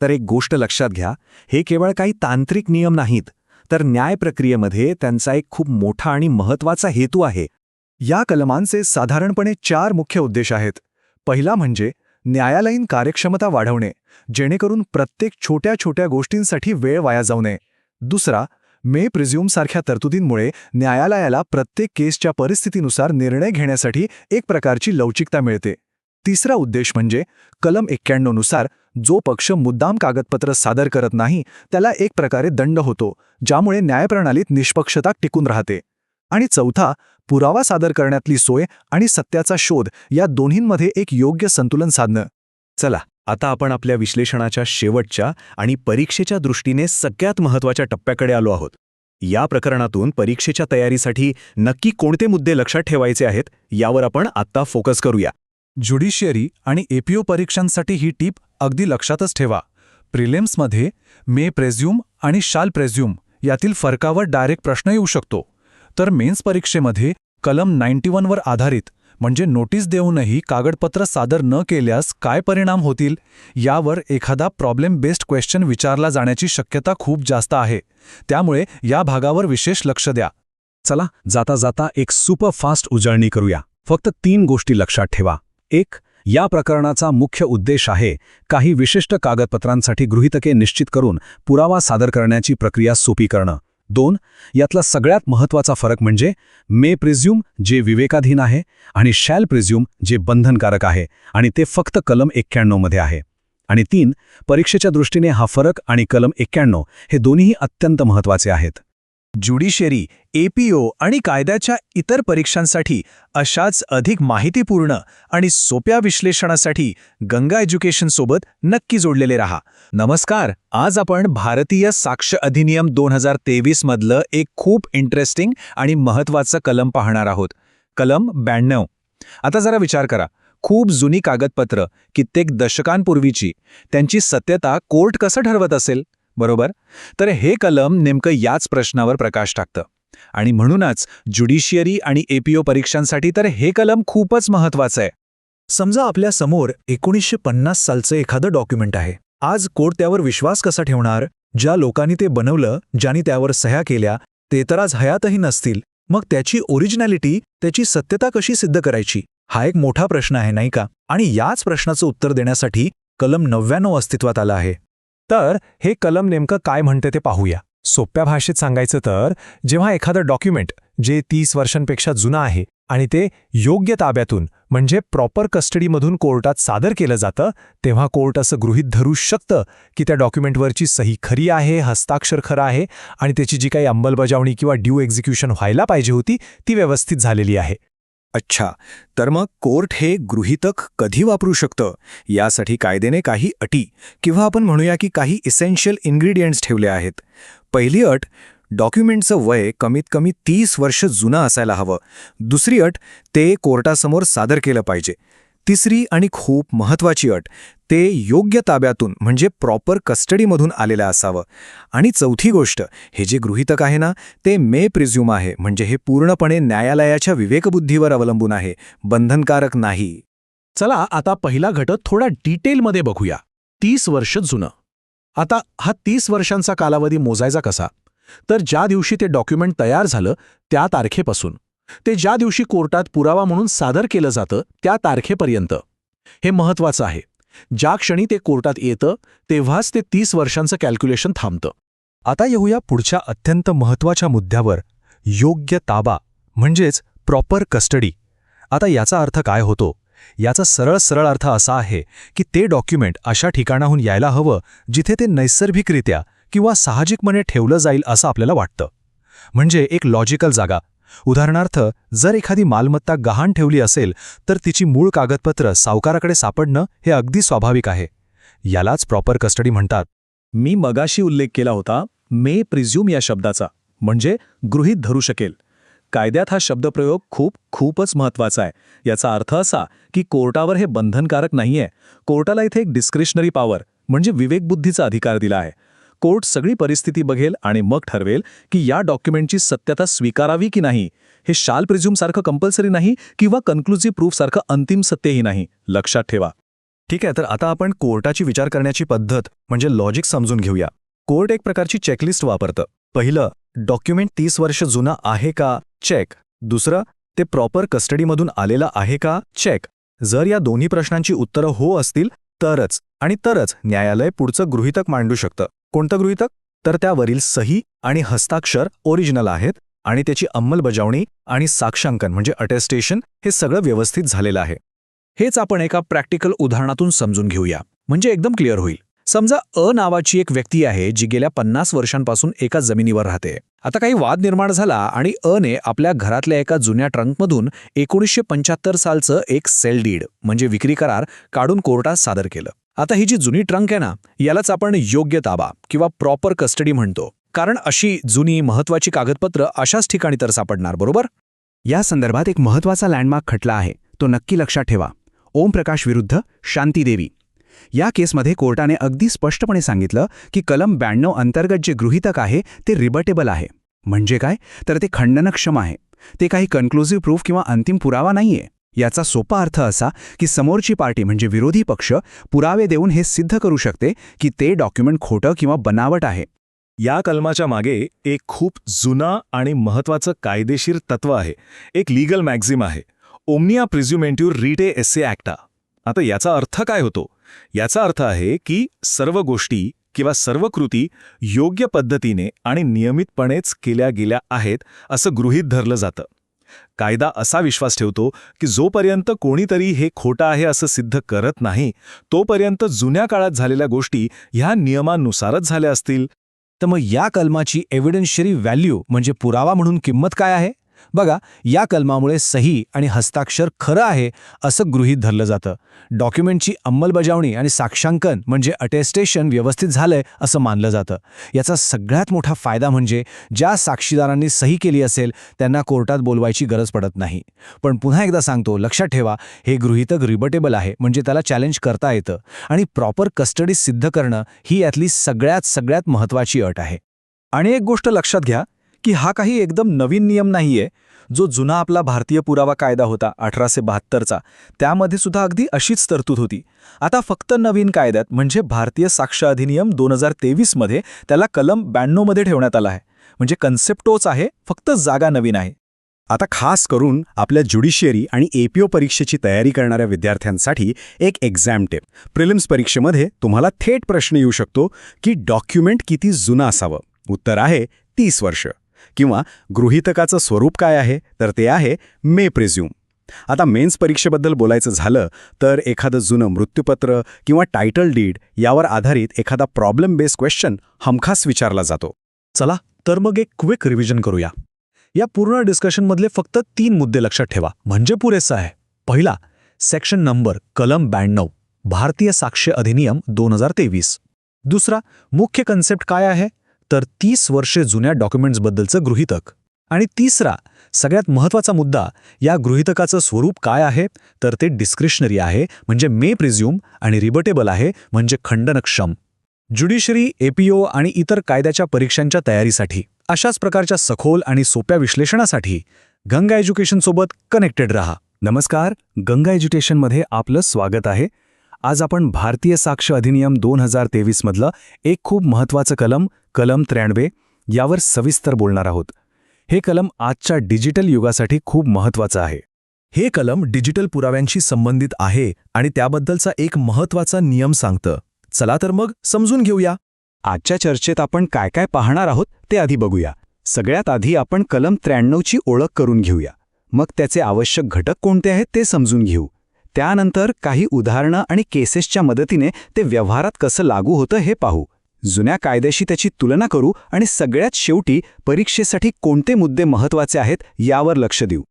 [SPEAKER 3] तर एक गोष्ट लक्षात घ्या, हे केवळ काही तांत्रिक नियम नाहीत, तर न्याय प्रक्रियेमध्ये त्यांचा एक खूप मोठा आणि महत्त्वाचा हेतू आहे.
[SPEAKER 2] या कलमांचे साधारणपणे 4 मुख्य उद्देश आहेत. पहिला म्हणजे न्यायालयीन कार्यक्षमता वाढवणे, जेणेकरून प्रत्येक छोट्या छोट्या गोष्टींसाठी वेळ वाया जाऊ नये. दुसरा, मे प्रिझ्यूम सारख्या तरतुदींमुळे न्यायालयाला प्रत्येक केसच्या परिस्थितीनुसार निर्णय घेण्यासाठी एक प्रकारची लवचिकता मिळते. तिसरा उद्देश म्हणजे कलम 91 नुसार जो पक्ष मुद्दाम कागदपत्र सादर करत नाही त्याला एक प्रकारे दंड होतो, ज्यामुळे न्यायप्रणालीत निष्पक्षता टिकून राहते. आणि चौथा, पुरावा सादर करण्यातली सोय आणि सत्याचा शोध या दोन्हींमध्ये एक योग्य संतुलन साधणं.
[SPEAKER 3] चला, आता आपण आपल्या विश्लेषणाच्या शेवटच्या आणि परीक्षेच्या दृष्टीने सगळ्यात महत्त्वाच्या टप्प्याकडे आलो आहोत. या प्रकरणातून परीक्षेच्या तयारीसाठी नक्की कोणते मुद्दे लक्षात ठेवायचे आहेत यावर आपण आत्ता फोकस करूया.
[SPEAKER 2] ज्युडिशियरी आणि एपीओ परीक्षांसाठी ही टीप अगदी लक्षातच ठेवा. प्रिलिम्समध्ये मे प्रेझ्यूम आणि शाल प्रेझ्यूम यातील फरकावर डायरेक्ट प्रश्न येऊ शकतो. तर मेन्स परीक्षेमध्ये कलम 91 वर आधारित म्हणजे नोटीस देऊनही कागदपत्र सादर न केल्यास काय परिणाम होतील यावर एखादा प्रॉब्लेम बेस्ड क्वेश्चन विचारला जाण्याची शक्यता खूप जास्त आहे. त्यामुळे या भागावर विशेष लक्ष द्या.
[SPEAKER 3] चला, जाता जाता एक सुपर फास्ट उजळणी करूया. फक्त 3 गोष्टी लक्षात ठेवा. 1. या प्रकरणाचा मुख्य उद्देश आहे काही विशिष्ट कागदपत्रांसाठी गृहीतके निश्चित करून पुरावा सादर करण्याची प्रक्रिया सोपी करणं. 2. यातला सगळ्यात महत्त्वाचा फरक म्हणजे मे प्रिझ्यूम जे विवेकाधीन आहे आणि शॅल प्रिझ्यूम जे बंधनकारक आहे आणि ते फक्त कलम 91 मध्ये आहे. आणि 3. परीक्षेच्या दृष्टीने हा फरक आणि कलम 91 हे दोन्हीही अत्यंत महत्त्वाचे आहेत.
[SPEAKER 2] ज्युडिशियरी, एपीओ आणि कायद्याच्या इतर परीक्षांसाठी अशाच अधिक माहितीपूर्ण आणि सोप्या विश्लेषणासाठी गंगा एज्युकेशन सोबत नक्की जोडलेले रहा. नमस्कार. आज आपण भारतीय साक्ष अधिनियम 2023 मधलं एक खूप इंटरेस्टिंग आणि महत्त्वाचं कलम पाहणार आहोत. कलम 92. आता जरा विचार करा, खूप जुनी कागदपत्र, कित्येक दशकांपूर्वीची, त्यांची सत्यता कोर्ट कसं ठरवत असेल, बरोबर? तर हे कलम नेमकं याच प्रश्नावर प्रकाश टाकतं. आणि म्हणूनच ज्युडिशियरी आणि एपीओ परीक्षांसाठी तर हे कलम खूपच महत्त्वाचं आहे.
[SPEAKER 3] समजा आपल्या समोर 1950 सालचं एखादं डॉक्युमेंट आहे. आज कोर्ट त्यावर विश्वास कसा ठेवणार? ज्या लोकांनी ते बनवलं, ज्यांनी त्यावर सह्या केल्या, ते तर आज हयातही नसतील. मग त्याची ओरिजिनॅलिटी, त्याची सत्यता कशी सिद्ध करायची? हा एक मोठा प्रश्न आहे, नाही का? आणि याच प्रश्नाचं उत्तर देण्यासाठी कलम 99 अस्तित्वात आलं आहे. तर हे कलम नेमकं काय म्हणते ते पाहूया. सोप्या भाषेत सांगायचं तर जेव्हा एखादं डॉक्युमेंट जे 30 वर्षांपेक्षा जुनं आहे आणि ते योग्य ताब्यातून म्हणजे प्रॉपर कस्टडीमधून कोर्टात सादर केलं जातं, तेव्हा कोर्ट असं गृहीत धरू शकतं की त्या डॉक्युमेंटवरची सही खरी आहे, हस्ताक्षर खरं आहे आणि त्याची जी काही अंमलबजावणी किंवा ड्यू एक्झिक्युशन व्हायला पाहिजे होती ती व्यवस्थित झालेली आहे.
[SPEAKER 2] अच्छा, तर मग कोर्ट हे गृहीतक कधी वापरू शकतं यासाठी कायद्याने काही अटी किंवा आपण म्हणूया की काही इसेन्शियल इन्ग्रेडियंट्स ठेवले आहेत. पहिली अट, डॉक्युमेंटचं वय कमीत कमी 30 वर्ष जुनं असायला हवं. दुसरी अट, ते कोर्टासमोर सादर केलं पाहिजे. तिसरी आणि खूप महत्त्वाची अट, ते योग्य ताब्यातून म्हणजे प्रॉपर कस्टडीमधून आलेलं असावं. आणि चौथी गोष्ट, हे जे गृहीतक आहे ना, ते मे प्रिझ्यूम आहे, म्हणजे हे पूर्णपणे न्यायालयाच्या विवेकबुद्धीवर अवलंबून आहे, बंधनकारक नाही.
[SPEAKER 7] चला आता पहिला घटक थोडा डिटेलमध्ये बघूया. 30 वर्ष जुनं. आता हा 30 वर्षांचा कालावधी मोजायचा कसा? तर ज्या दिवशी ते डॉक्युमेंट तयार झालं त्या तारखेपासून ते ज्या दिवशी कोर्टात पुरावा म्हणून सादर केलं जातं त्या तारखेपर्यंत. हे महत्त्वाचं आहे. ज्या क्षणी ते कोर्टात येतं तेव्हाच ते 30 वर्षांचं कॅल्क्युलेशन थांबतं.
[SPEAKER 3] आता येऊया पुढच्या अत्यंत महत्त्वाच्या मुद्द्यावर, योग्य ताबा म्हणजेच प्रॉपर कस्टडी. आता याचा अर्थ काय होतो? याचा सरळ अर्थ असा आहे की ते डॉक्युमेंट अशा ठिकाणाहून यायला हवं जिथे ते नैसर्गिकरित्या किंवा साहजिकपणे ठेवलं जाईल असं आपल्याला वाटतं. म्हणजे एक लॉजिकल जागा. उदाहरणार्थ, जर एखादी मालमत्ता गहाण ठेवली असेल तर तिची मूळ कागदपत्र सावकाराकडे सापडणं हे अगदी स्वाभाविक आहे. यालाच प्रॉपर कस्टडी म्हणतात.
[SPEAKER 2] मी मगाशी उल्लेख केला होता मे प्रिझ्यूम या शब्दाचा, म्हणजे गृहीत धरू शकेल. कायद्यात हा शब्दप्रयोग खूपच महत्वाचा आहे. याचा अर्थ असा की कोर्टावर हे बंधनकारक नाहीये. कोर्टाला इथे एक डिस्क्रिशनरी पॉवर म्हणजे विवेकबुद्धीचा अधिकार दिला आहे. कोर्ट सगळी परिस्थिती बघेल आणि मग ठरवेल की या डॉक्युमेंटची सत्यता स्वीकारावी की नाही. हे शाल प्रिझ्युम सारखं कंपल्सरी नाही किंवा कन्क्लुझिव्ह प्रूफ सारखं अंतिम सत्यही नाही. लक्षात ठेवा.
[SPEAKER 3] ठीक आहे, तर आता आपण कोर्टाची विचार करण्याची पद्धत म्हणजे लॉजिक समजून घेऊया. कोर्ट एक प्रकारची चेकलिस्ट वापरतं. पहिलं, डॉक्युमेंट 30 वर्ष जुना आहे का, चेक. दुसरं, ते प्रॉपर कस्टडीमधून आलेलं आहे का, चेक. जर या दोन्ही प्रश्नांची उत्तरं हो असतील तरच न्यायालय पुढचं गृहीतक मांडू शकतं. कोणतं गृहीतक? तर त्यावरील सही आणि हस्ताक्षर ओरिजिनल आहेत आणि त्याची अंमलबजावणी आणि साक्षांकन म्हणजे अटेस्टेशन हे सगळं व्यवस्थित झालेलं आहे.
[SPEAKER 2] हेच आपण एका प्रॅक्टिकल उदाहरणातून समजून घेऊया, म्हणजे एकदम क्लिअर होईल. समजा नावाची एक व्यक्ती आहे जी गेल्या 50 वर्षांपासून एका जमिनीवर राहते. आता काही वाद निर्माण झाला आणि ने आपल्या घरातल्या एका जुन्या ट्रंकमधून 1975 सालचं एक सेल डीड म्हणजे विक्री करार काढून कोर्टात सादर केलं. आता ही जी जुनी ट्रंक आहे ना, यालाच आपण योग्य ताबा किंवा प्रॉपर कस्टडी म्हणतो. कारण अशी जुनी महत्वाची कागदपत्र अशाच ठिकाणी तर सापडणार, बरोबर?
[SPEAKER 8] या संदर्भात एक महत्त्वाचा लँडमार्क खटला आहे, तो नक्की लक्षात ठेवा. ओमप्रकाश विरुद्ध शांतीदेवी. या केसमध्ये कोर्टाने अगदी स्पष्टपणे सांगितलं की कलम 92 अंतर्गत जे गृहीतक आहे ते रिबटेबल आहे. म्हणजे काय? तर ते खंडनक्षम आहे. ते काही कन्क्लुझिव्ह प्रूफ किंवा अंतिम पुरावा नाहीये. याचा सोपा अर्थ असा की समोरची पार्टी म्हणजे विरोधी पक्ष पुरावे देऊन हे सिद्ध करू शकते की ते डॉक्युमेंट खोटं किंवा बनावट आहे.
[SPEAKER 3] या कलमाच्या मागे एक खूप जुना आणि महत्त्वाचं कायदेशीर तत्व आहे. एक लीगल मॅक्झिम आहे, ओमनिया प्रिझ्युमेंट्युर रिटे एसे ॲक्टा. आता याचा अर्थ काय होतो? याचा अर्थ आहे की सर्व गोष्टी किंवा सर्व कृती योग्य पद्धतीने आणि नियमितपणेच केल्या गेल्या आहेत असं गृहीत धरलं जातं. कायदा असा विश्वास ठेवतो की जोपर्यंत कोणीतरी हे खोटं आहे असं सिद्ध करत नाही, तोपर्यंत जुन्या काळात झालेल्या गोष्टी ह्या नियमांनुसारच झाल्या असतील.
[SPEAKER 7] तर मग या कलमाची एव्हिडन्शियरी व्हॅल्यू म्हणजे पुरावा म्हणून किंमत काय आहे? बघा, या कलमामुळे सही आणि हस्ताक्षर खरं आहे असं गृहीत धरलं जातं. डॉक्युमेंटची अंमलबजावणी आणि साक्षांकन म्हणजे अटेस्टेशन व्यवस्थित झालंय असं मानलं जातं. याचा सगळ्यात मोठा फायदा म्हणजे ज्या साक्षीदारांनी सही केली असेल त्यांना कोर्टात बोलवायची गरज पडत नाही. पण पुन्हा एकदा सांगतो, लक्षात ठेवा, हे गृहीतक रिबटेबल आहे म्हणजे त्याला चॅलेंज करता येतं आणि प्रॉपर कस्टडी सिद्ध करणं ही यातली सगळ्यात महत्त्वाची अट आहे.
[SPEAKER 2] आणि एक गोष्ट लक्षात घ्या की हा काही एकदम नवीन नियम नाहीये. जो जुना आपला भारतीय पुरावा कायदा होता 1872चा, त्यामध्ये सुद्धा अगदी अशीच तरतूद होती. आता फक्त नवीन कायद्यात म्हणजे भारतीय साक्ष अधिनियम 2023 मध्ये त्याला कलम 92 मध्ये ठेवण्यात आला आहे. म्हणजे कन्सेप्ट तोच आहे, फक्त जागा नवीन आहे.
[SPEAKER 8] आता खास करून आपल्या ज्युडिशियरी आणि एपीओ परीक्षेची तयारी करणाऱ्या विद्यार्थ्यांसाठी एक एक्झाम टिप. प्रिलिम्स परीक्षेमध्ये तुम्हाला थेट प्रश्न येऊ शकतो की डॉक्युमेंट किती जुनं असावं. उत्तर आहे 30 वर्ष. किंवा गृहीतकाचं स्वरूप काय आहे? तर ते आहे मे प्रिझ्युम. आता मेन्स परीक्षेबद्दल बोलायचं झालं तर एखादं जुनं मृत्यूपत्र किंवा टायटल डीड यावर आधारित एखादा प्रॉब्लेम बेस्ड क्वेश्चन हमखास विचारला जातो.
[SPEAKER 2] चला तर मग एक क्विक रिव्हिजन करूया. या पूर्ण डिस्कशनमधले फक्त 3 मुद्दे लक्षात ठेवा म्हणजे पुरेसं आहे. पहिला, सेक्शन नंबर कलम 92 भारतीय साक्ष अधिनियम 2023. दुसरा, मुख्य कन्सेप्ट काय आहे? तर 30 वर्षे जुन्या डॉक्युमेंट्सबद्दलचं गृहीतक. आणि तिसरा, सगळ्यात महत्त्वाचा मुद्दा, या गृहीतकाचं स्वरूप काय आहे? तर ते डिस्क्रिशनरी आहे म्हणजे मे प्रिझ्युम आणि रिबटेबल आहे म्हणजे खंडनक्षम. ज्युडिशरी, एपीओ आणि इतर कायद्याच्या परीक्षांच्या तयारीसाठी अशाच प्रकारच्या सखोल आणि सोप्या विश्लेषणासाठी गंगा एज्युकेशनसोबत कनेक्टेड रहा.
[SPEAKER 3] नमस्कार, गंगा एज्युकेशनमध्ये आपलं स्वागत आहे. आज आपण भारतीय साक्ष अधिनियम 2023 मधलं एक खूप महत्त्वाचं कलम 93 यावर सविस्तर बोलणार आहोत. हे कलम आजच्या डिजिटल युगासाठी खूप महत्त्वाचं आहे. हे कलम डिजिटल पुराव्यांशी संबंधित आहे आणि त्याबद्दलचा एक महत्त्वाचा नियम सांगतं. चला तर मग समजून घेऊया.
[SPEAKER 8] आजच्या चर्चेत आपण काय काय पाहणार आहोत ते आधी बघूया. सगळ्यात आधी आपण कलम 93ची ओळख करून घेऊया. मग त्याचे आवश्यक घटक कोणते आहेत ते समजून घेऊ. त्यानंतर काही उदाहरणं आणि केसेसच्या मदतीने ते व्यवहारात कसं लागू होतं हे पाहू. जुन्या कायद्याशी त्याची तुलना करू आणि सगळ्यात शेवटी परीक्षेसाठी कोणते मुद्दे महत्त्वाचे आहेत यावर लक्ष देऊ.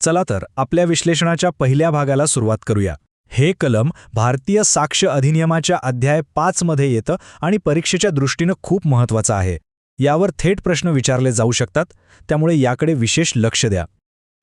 [SPEAKER 2] चला तर आपल्या विश्लेषणाच्या पहिल्या भागाला सुरुवात करूया. हे कलम भारतीय साक्ष अधिनियमाच्या अध्याय 5 मध्ये येतं आणि परीक्षेच्या दृष्टीनं खूप महत्त्वाचं आहे.
[SPEAKER 3] यावर थेट प्रश्न विचारले जाऊ शकतात, त्यामुळे याकडे विशेष लक्ष द्या.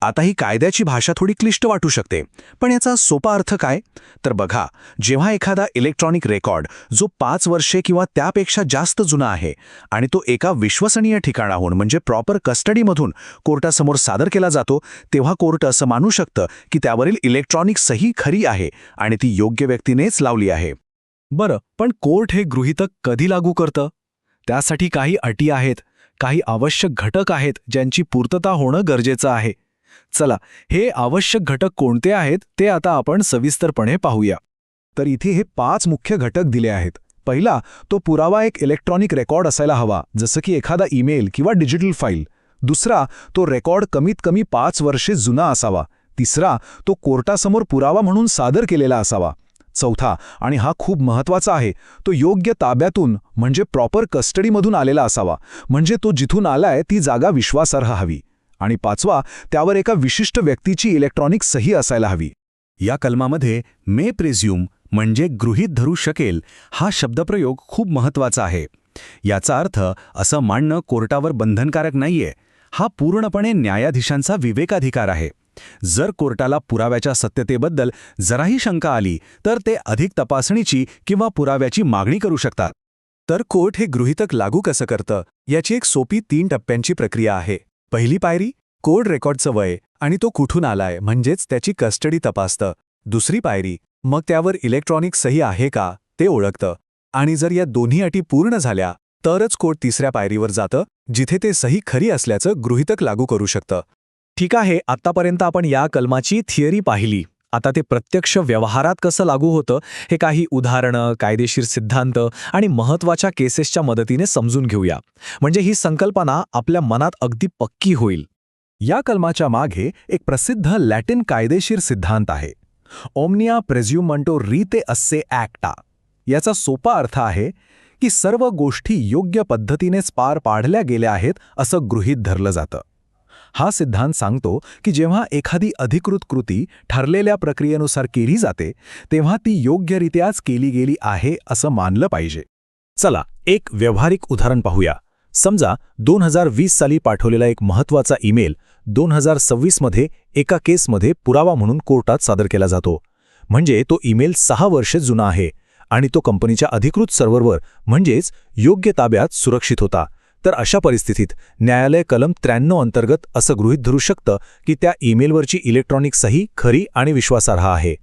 [SPEAKER 2] आता ही कायद्याची भाषा थोडी क्लिष्ट वाटू शकते, पण याचा सोपा अर्थ काय? तर बघा, जेव्हा एखादा इलेक्ट्रॉनिक रेकॉर्ड जो 5 वर्षे किंवा त्यापेक्षा जास्त जुना आहे आणि तो एका विश्वसनीय ठिकाणाहून म्हणजे प्रॉपर कस्टडीमधून कोर्टासमोर सादर केला जातो, तेव्हा कोर्ट असं मानू शकतं की त्यावरील इलेक्ट्रॉनिक सही खरी आहे आणि ती योग्य व्यक्तीनेच लावली आहे.
[SPEAKER 3] बरं, पण कोर्ट हे गृहीतक कधी लागू करतं? त्यासाठी काही अटी आहेत, काही आवश्यक घटक आहेत ज्यांची पूर्तता होणं गरजेचं आहे. चला, हे आवश्यक घटक कोणते आहेत ते आता आपण सविस्तरपणे पाहूया.
[SPEAKER 8] तर इथे हे 5 मुख्य घटक दिले आहेत. पहिला, तो पुरावा एक इलेक्ट्रॉनिक रेकॉर्ड असायला हवा, जसं की एखादा ईमेल किंवा डिजिटल फाईल. दुसरा, तो रेकॉर्ड कमीत कमी 5 वर्षे जुना असावा. तिसरा, तो कोर्टासमोर पुरावा म्हणून सादर केलेला असावा. चौथा, आणि हा खूप महत्त्वाचा आहे, तो योग्य ताब्यातून म्हणजे प्रॉपर कस्टडीमधून आलेला असावा, म्हणजे तो जिथून आलाय ती जागा विश्वासार्ह हवी. आणि पाचवा, त्यावर एका विशिष्ट व्यक्तीची इलेक्ट्रॉनिक सही असायला हवी.
[SPEAKER 3] या कलमामध्ये मे प्रिझ्यूम म्हणजे गृहीत धरू शकेल हा शब्दप्रयोग खूप महत्त्वाचा आहे. याचा अर्थ असं मांडणं कोर्टावर बंधनकारक नाहीये. हा पूर्णपणे न्यायाधीशांचा विवेकाधिकार आहे. जर कोर्टाला पुराव्याच्या सत्यतेबद्दल जराही शंका आली तर ते अधिक तपासणीची किंवा पुराव्याची मागणी करू शकतात.
[SPEAKER 2] तर कोर्ट हे गृहीतक लागू कसं करतं याची एक सोपी 3 टप्प्यांची प्रक्रिया आहे. पहिली पायरी, कोड रेकॉर्डचं वय आणि तो कुठून आलाय म्हणजेच त्याची कस्टडी तपासतं. दुसरी पायरी, मग त्यावर इलेक्ट्रॉनिक सही आहे का ते ओळखतं. आणि जर या दोन्ही अटी पूर्ण झाल्या तरच कोर्ट तिसऱ्या पायरीवर जातं, जिथे ते सही खरी असल्याचं गृहीतक लागू करू शकतं.
[SPEAKER 3] ठीक आहे, आत्तापर्यंत आपण या कलमाची थिअरी पाहिली. आता ते प्रत्यक्ष व्यवहारात कसं लागू होतं हे काही उदाहरणं, कायदेशीर सिद्धांत आणि महत्त्वाच्या केसेसच्या मदतीने समजून घेऊया, म्हणजे ही संकल्पना आपल्या मनात अगदी पक्की होईल.
[SPEAKER 5] या कलमाच्या मागे एक प्रसिद्ध लॅटिन कायदेशीर सिद्धांत आहे, ओमनिया प्रेझ्युमंटो रिते अस्से ॲक्टा. याचा सोपा अर्थ आहे की सर्व गोष्टी योग्य पद्धतीनेच पार पाडल्या गेल्या आहेत असं गृहीत धरलं जातं. हा सिद्धांत सांगतो की जेव्हा एखादी अधिकृत कृती ठरलेल्या प्रक्रियेनुसार केली जाते तेव्हा ती योग्यरित्याच केली गेली आहे असं मानलं पाहिजे.
[SPEAKER 3] चला, एक व्यावहारिक उदाहरण पाहूया. समजा 2020 साली पाठवलेला एक महत्त्वाचा ईमेल 2026 मध्ये एका केसमध्ये पुरावा म्हणून कोर्टात सादर केला जातो. म्हणजे तो ईमेल 6 वर्षे जुना आहे आणि तो कंपनीच्या अधिकृत सर्व्हरवर म्हणजेच योग्य ताब्यात सुरक्षित होता. तर अशा परिस्थितीत न्यायालय कलम 93 अंतर्गत असं गृहीत धरू शकतं की त्या ईमेलवरची इलेक्ट्रॉनिक सही खरी आणि विश्वासार्ह आहे.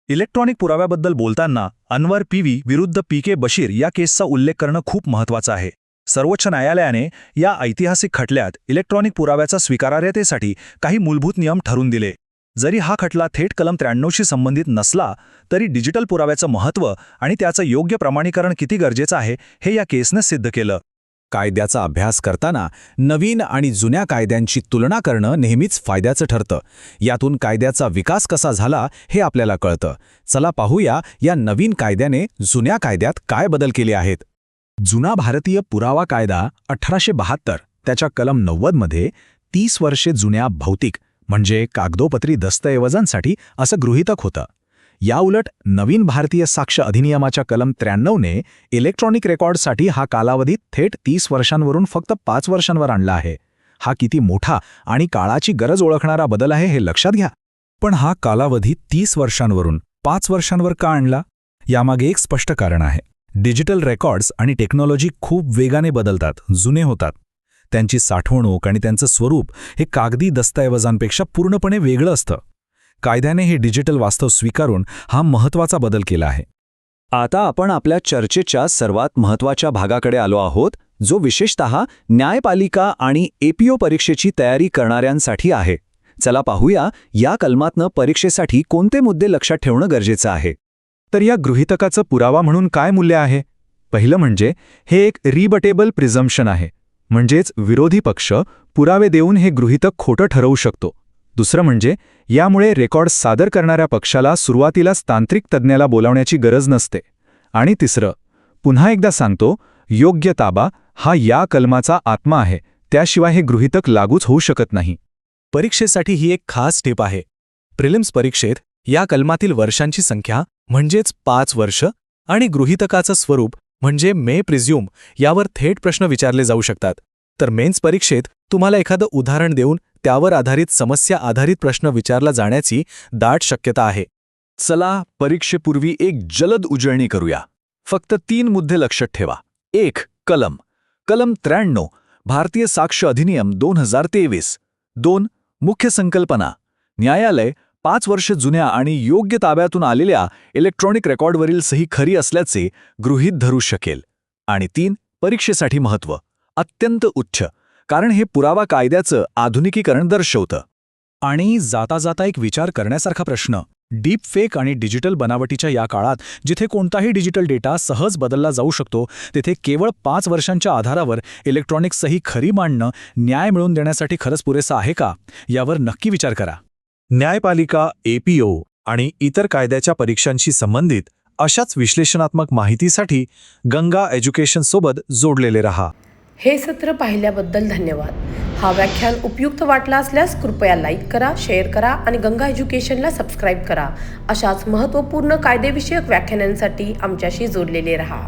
[SPEAKER 9] इलेक्ट्रॉनिक पुराव्याबद्दल बोलताना अनवर पीवी विरुद्ध पीके बशीर या केसचा उल्लेख करणं खूप महत्त्वाचं आहे. सर्वोच्च न्यायालयाने या ऐतिहासिक खटल्यात इलेक्ट्रॉनिक पुराव्याचा स्वीकारार्हतेसाठी काही मूलभूत नियम ठरवून दिले. जरी हा खटला थेट कलम 93शी संबंधित नसला तरी डिजिटल पुराव्याचं महत्त्व आणि त्याचं योग्य प्रमाणीकरण किती गरजेचं आहे हे या केसने सिद्ध केलं.
[SPEAKER 3] कायद्याचा अभ्यास करताना नवीन आणि जुन्या कायद्यांची तुलना करणं नेहमीच फायद्याचं ठरतं. यातून कायद्याचा विकास कसा झाला हे आपल्याला कळतं. चला पाहूया या नवीन कायद्याने जुन्या कायद्यात काय बदल केले आहेत.
[SPEAKER 2] जुना भारतीय पुरावा कायदा 1872 त्याच्या कलम 90 मध्ये 30 वर्षे जुन्या भौतिक म्हणजे कागदोपत्री दस्तऐवजांसाठी असं गृहीतक होतं. याउलट नवीन भारतीय साक्ष अधिनियमाच्या कलम 93 ने इलेक्ट्रॉनिक रेकॉर्डसाठी हा कालावधी थेट 30 वर्षांवरून फक्त 5 वर्षांवर आणला आहे. हा किती मोठा आणि काळाची गरज ओळखणारा बदल आहे हे लक्षात घ्या.
[SPEAKER 3] पण हा कालावधी 30 वर्षांवरून 5 वर्षांवर का आणला? यामागे एक स्पष्ट कारण आहे. डिजिटल रेकॉर्ड्स आणि टेक्नॉलॉजी खूप वेगाने बदलतात, जुने होतात. त्यांची साठवणूक आणि त्यांचं स्वरूप हे कागदी दस्तऐवजांपेक्षा पूर्णपणे वेगळं असतं. कायद्याने हे डिजिटल वास्तव स्वीकारून हा महत्त्वाचा बदल केला आहे.
[SPEAKER 8] आता आपण आपल्या चर्चेच्या सर्वात महत्त्वाच्या भागाकडे आलो आहोत, जो विशेषतः न्यायपालिका आणि एपीओ परीक्षेची तयारी करणाऱ्यांसाठी आहे. चला पाहूया या कलमातनं परीक्षेसाठी कोणते मुद्दे लक्षात ठेवणं गरजेचं आहे. तर या गृहीतकाचं पुरावा म्हणून काय मूल्य आहे? पहिलं म्हणजे हे एक रिबटेबल प्रिझम्पशन आहे, म्हणजेच विरोधी पक्ष पुरावे देऊन हे गृहीतक खोटं ठरवू शकतो. दुसरं म्हणजे यामुळे रेकॉर्ड सादर करणाऱ्या पक्षाला सुरुवातीलाच तांत्रिक तज्ज्ञाला बोलावण्याची गरज नसते. आणि तिसरं, पुन्हा एकदा सांगतो, योग्य ताबा हा या कलमाचा आत्मा आहे, त्याशिवाय हे गृहीतक लागूच होऊ शकत नाही.
[SPEAKER 3] परीक्षेसाठी ही एक खास टिप आहे. प्रिलिम्स परीक्षेत या कलमातील वर्षांची संख्या म्हणजेच 5 वर्ष आणि गृहीतकाचं स्वरूप
[SPEAKER 2] म्हणजे मे प्रिझ्यूम यावर थेट प्रश्न विचारले जाऊ शकतात. तर मेन्स परीक्षेत तुम्हाला एखादं उदाहरण देऊन त्यावर आधारित समस्या आधारित प्रश्न विचारला जाण्याची दाट शक्यता आहे.
[SPEAKER 5] चला परीक्षेपूर्वी एक जलद उजळणी करूया. फक्त 3 मुद्दे लक्षात ठेवा. 1. कलम 93 भारतीय साक्ष अधिनियम 2023. 2. मुख्य संकल्पना न्यायालय 5 वर्ष जुन्या आणि योग्य ताब्यातून आलेल्या इलेक्ट्रॉनिक रेकॉर्डवरील सही खरी असल्याचे गृहीत धरू शकेल. आणि 3. परीक्षेसाठी महत्त्व अत्यंत उच्च, कारण हे पुरावा कायद्याचं आधुनिकीकरण दर्शवतं.
[SPEAKER 7] आणि जाता जाता एक विचार करण्यासारखा प्रश्न, डीप फेक आणि डिजिटल बनावटीच्या या काळात जिथे कोणताही डिजिटल डेटा सहज बदलला जाऊ शकतो, तिथे केवळ 5 वर्षांच्या आधारावर इलेक्ट्रॉनिक सही खरी मांडणं न्याय मिळवून देण्यासाठी खरंच पुरेसं आहे का, यावर नक्की विचार करा.
[SPEAKER 9] न्यायपालिका, APO आणि इतर कायद्याच्या परीक्षांशी संबंधित अशाच विश्लेषणात्मक माहितीसाठी गंगा एज्युकेशन सोबत जोडलेले रहा.
[SPEAKER 1] हे सत्र पाहिल्याबद्दल धन्यवाद. हा व्याख्यान उपयुक्त वाटला असल्यास कृपया लाईक करा, शेअर करा आणि गंगा एज्युकेशनला सबस्क्राईब करा. अशाच महत्त्वपूर्ण कायदेविषयक व्याख्यानांसाठी आमच्याशी जोडलेले रहा.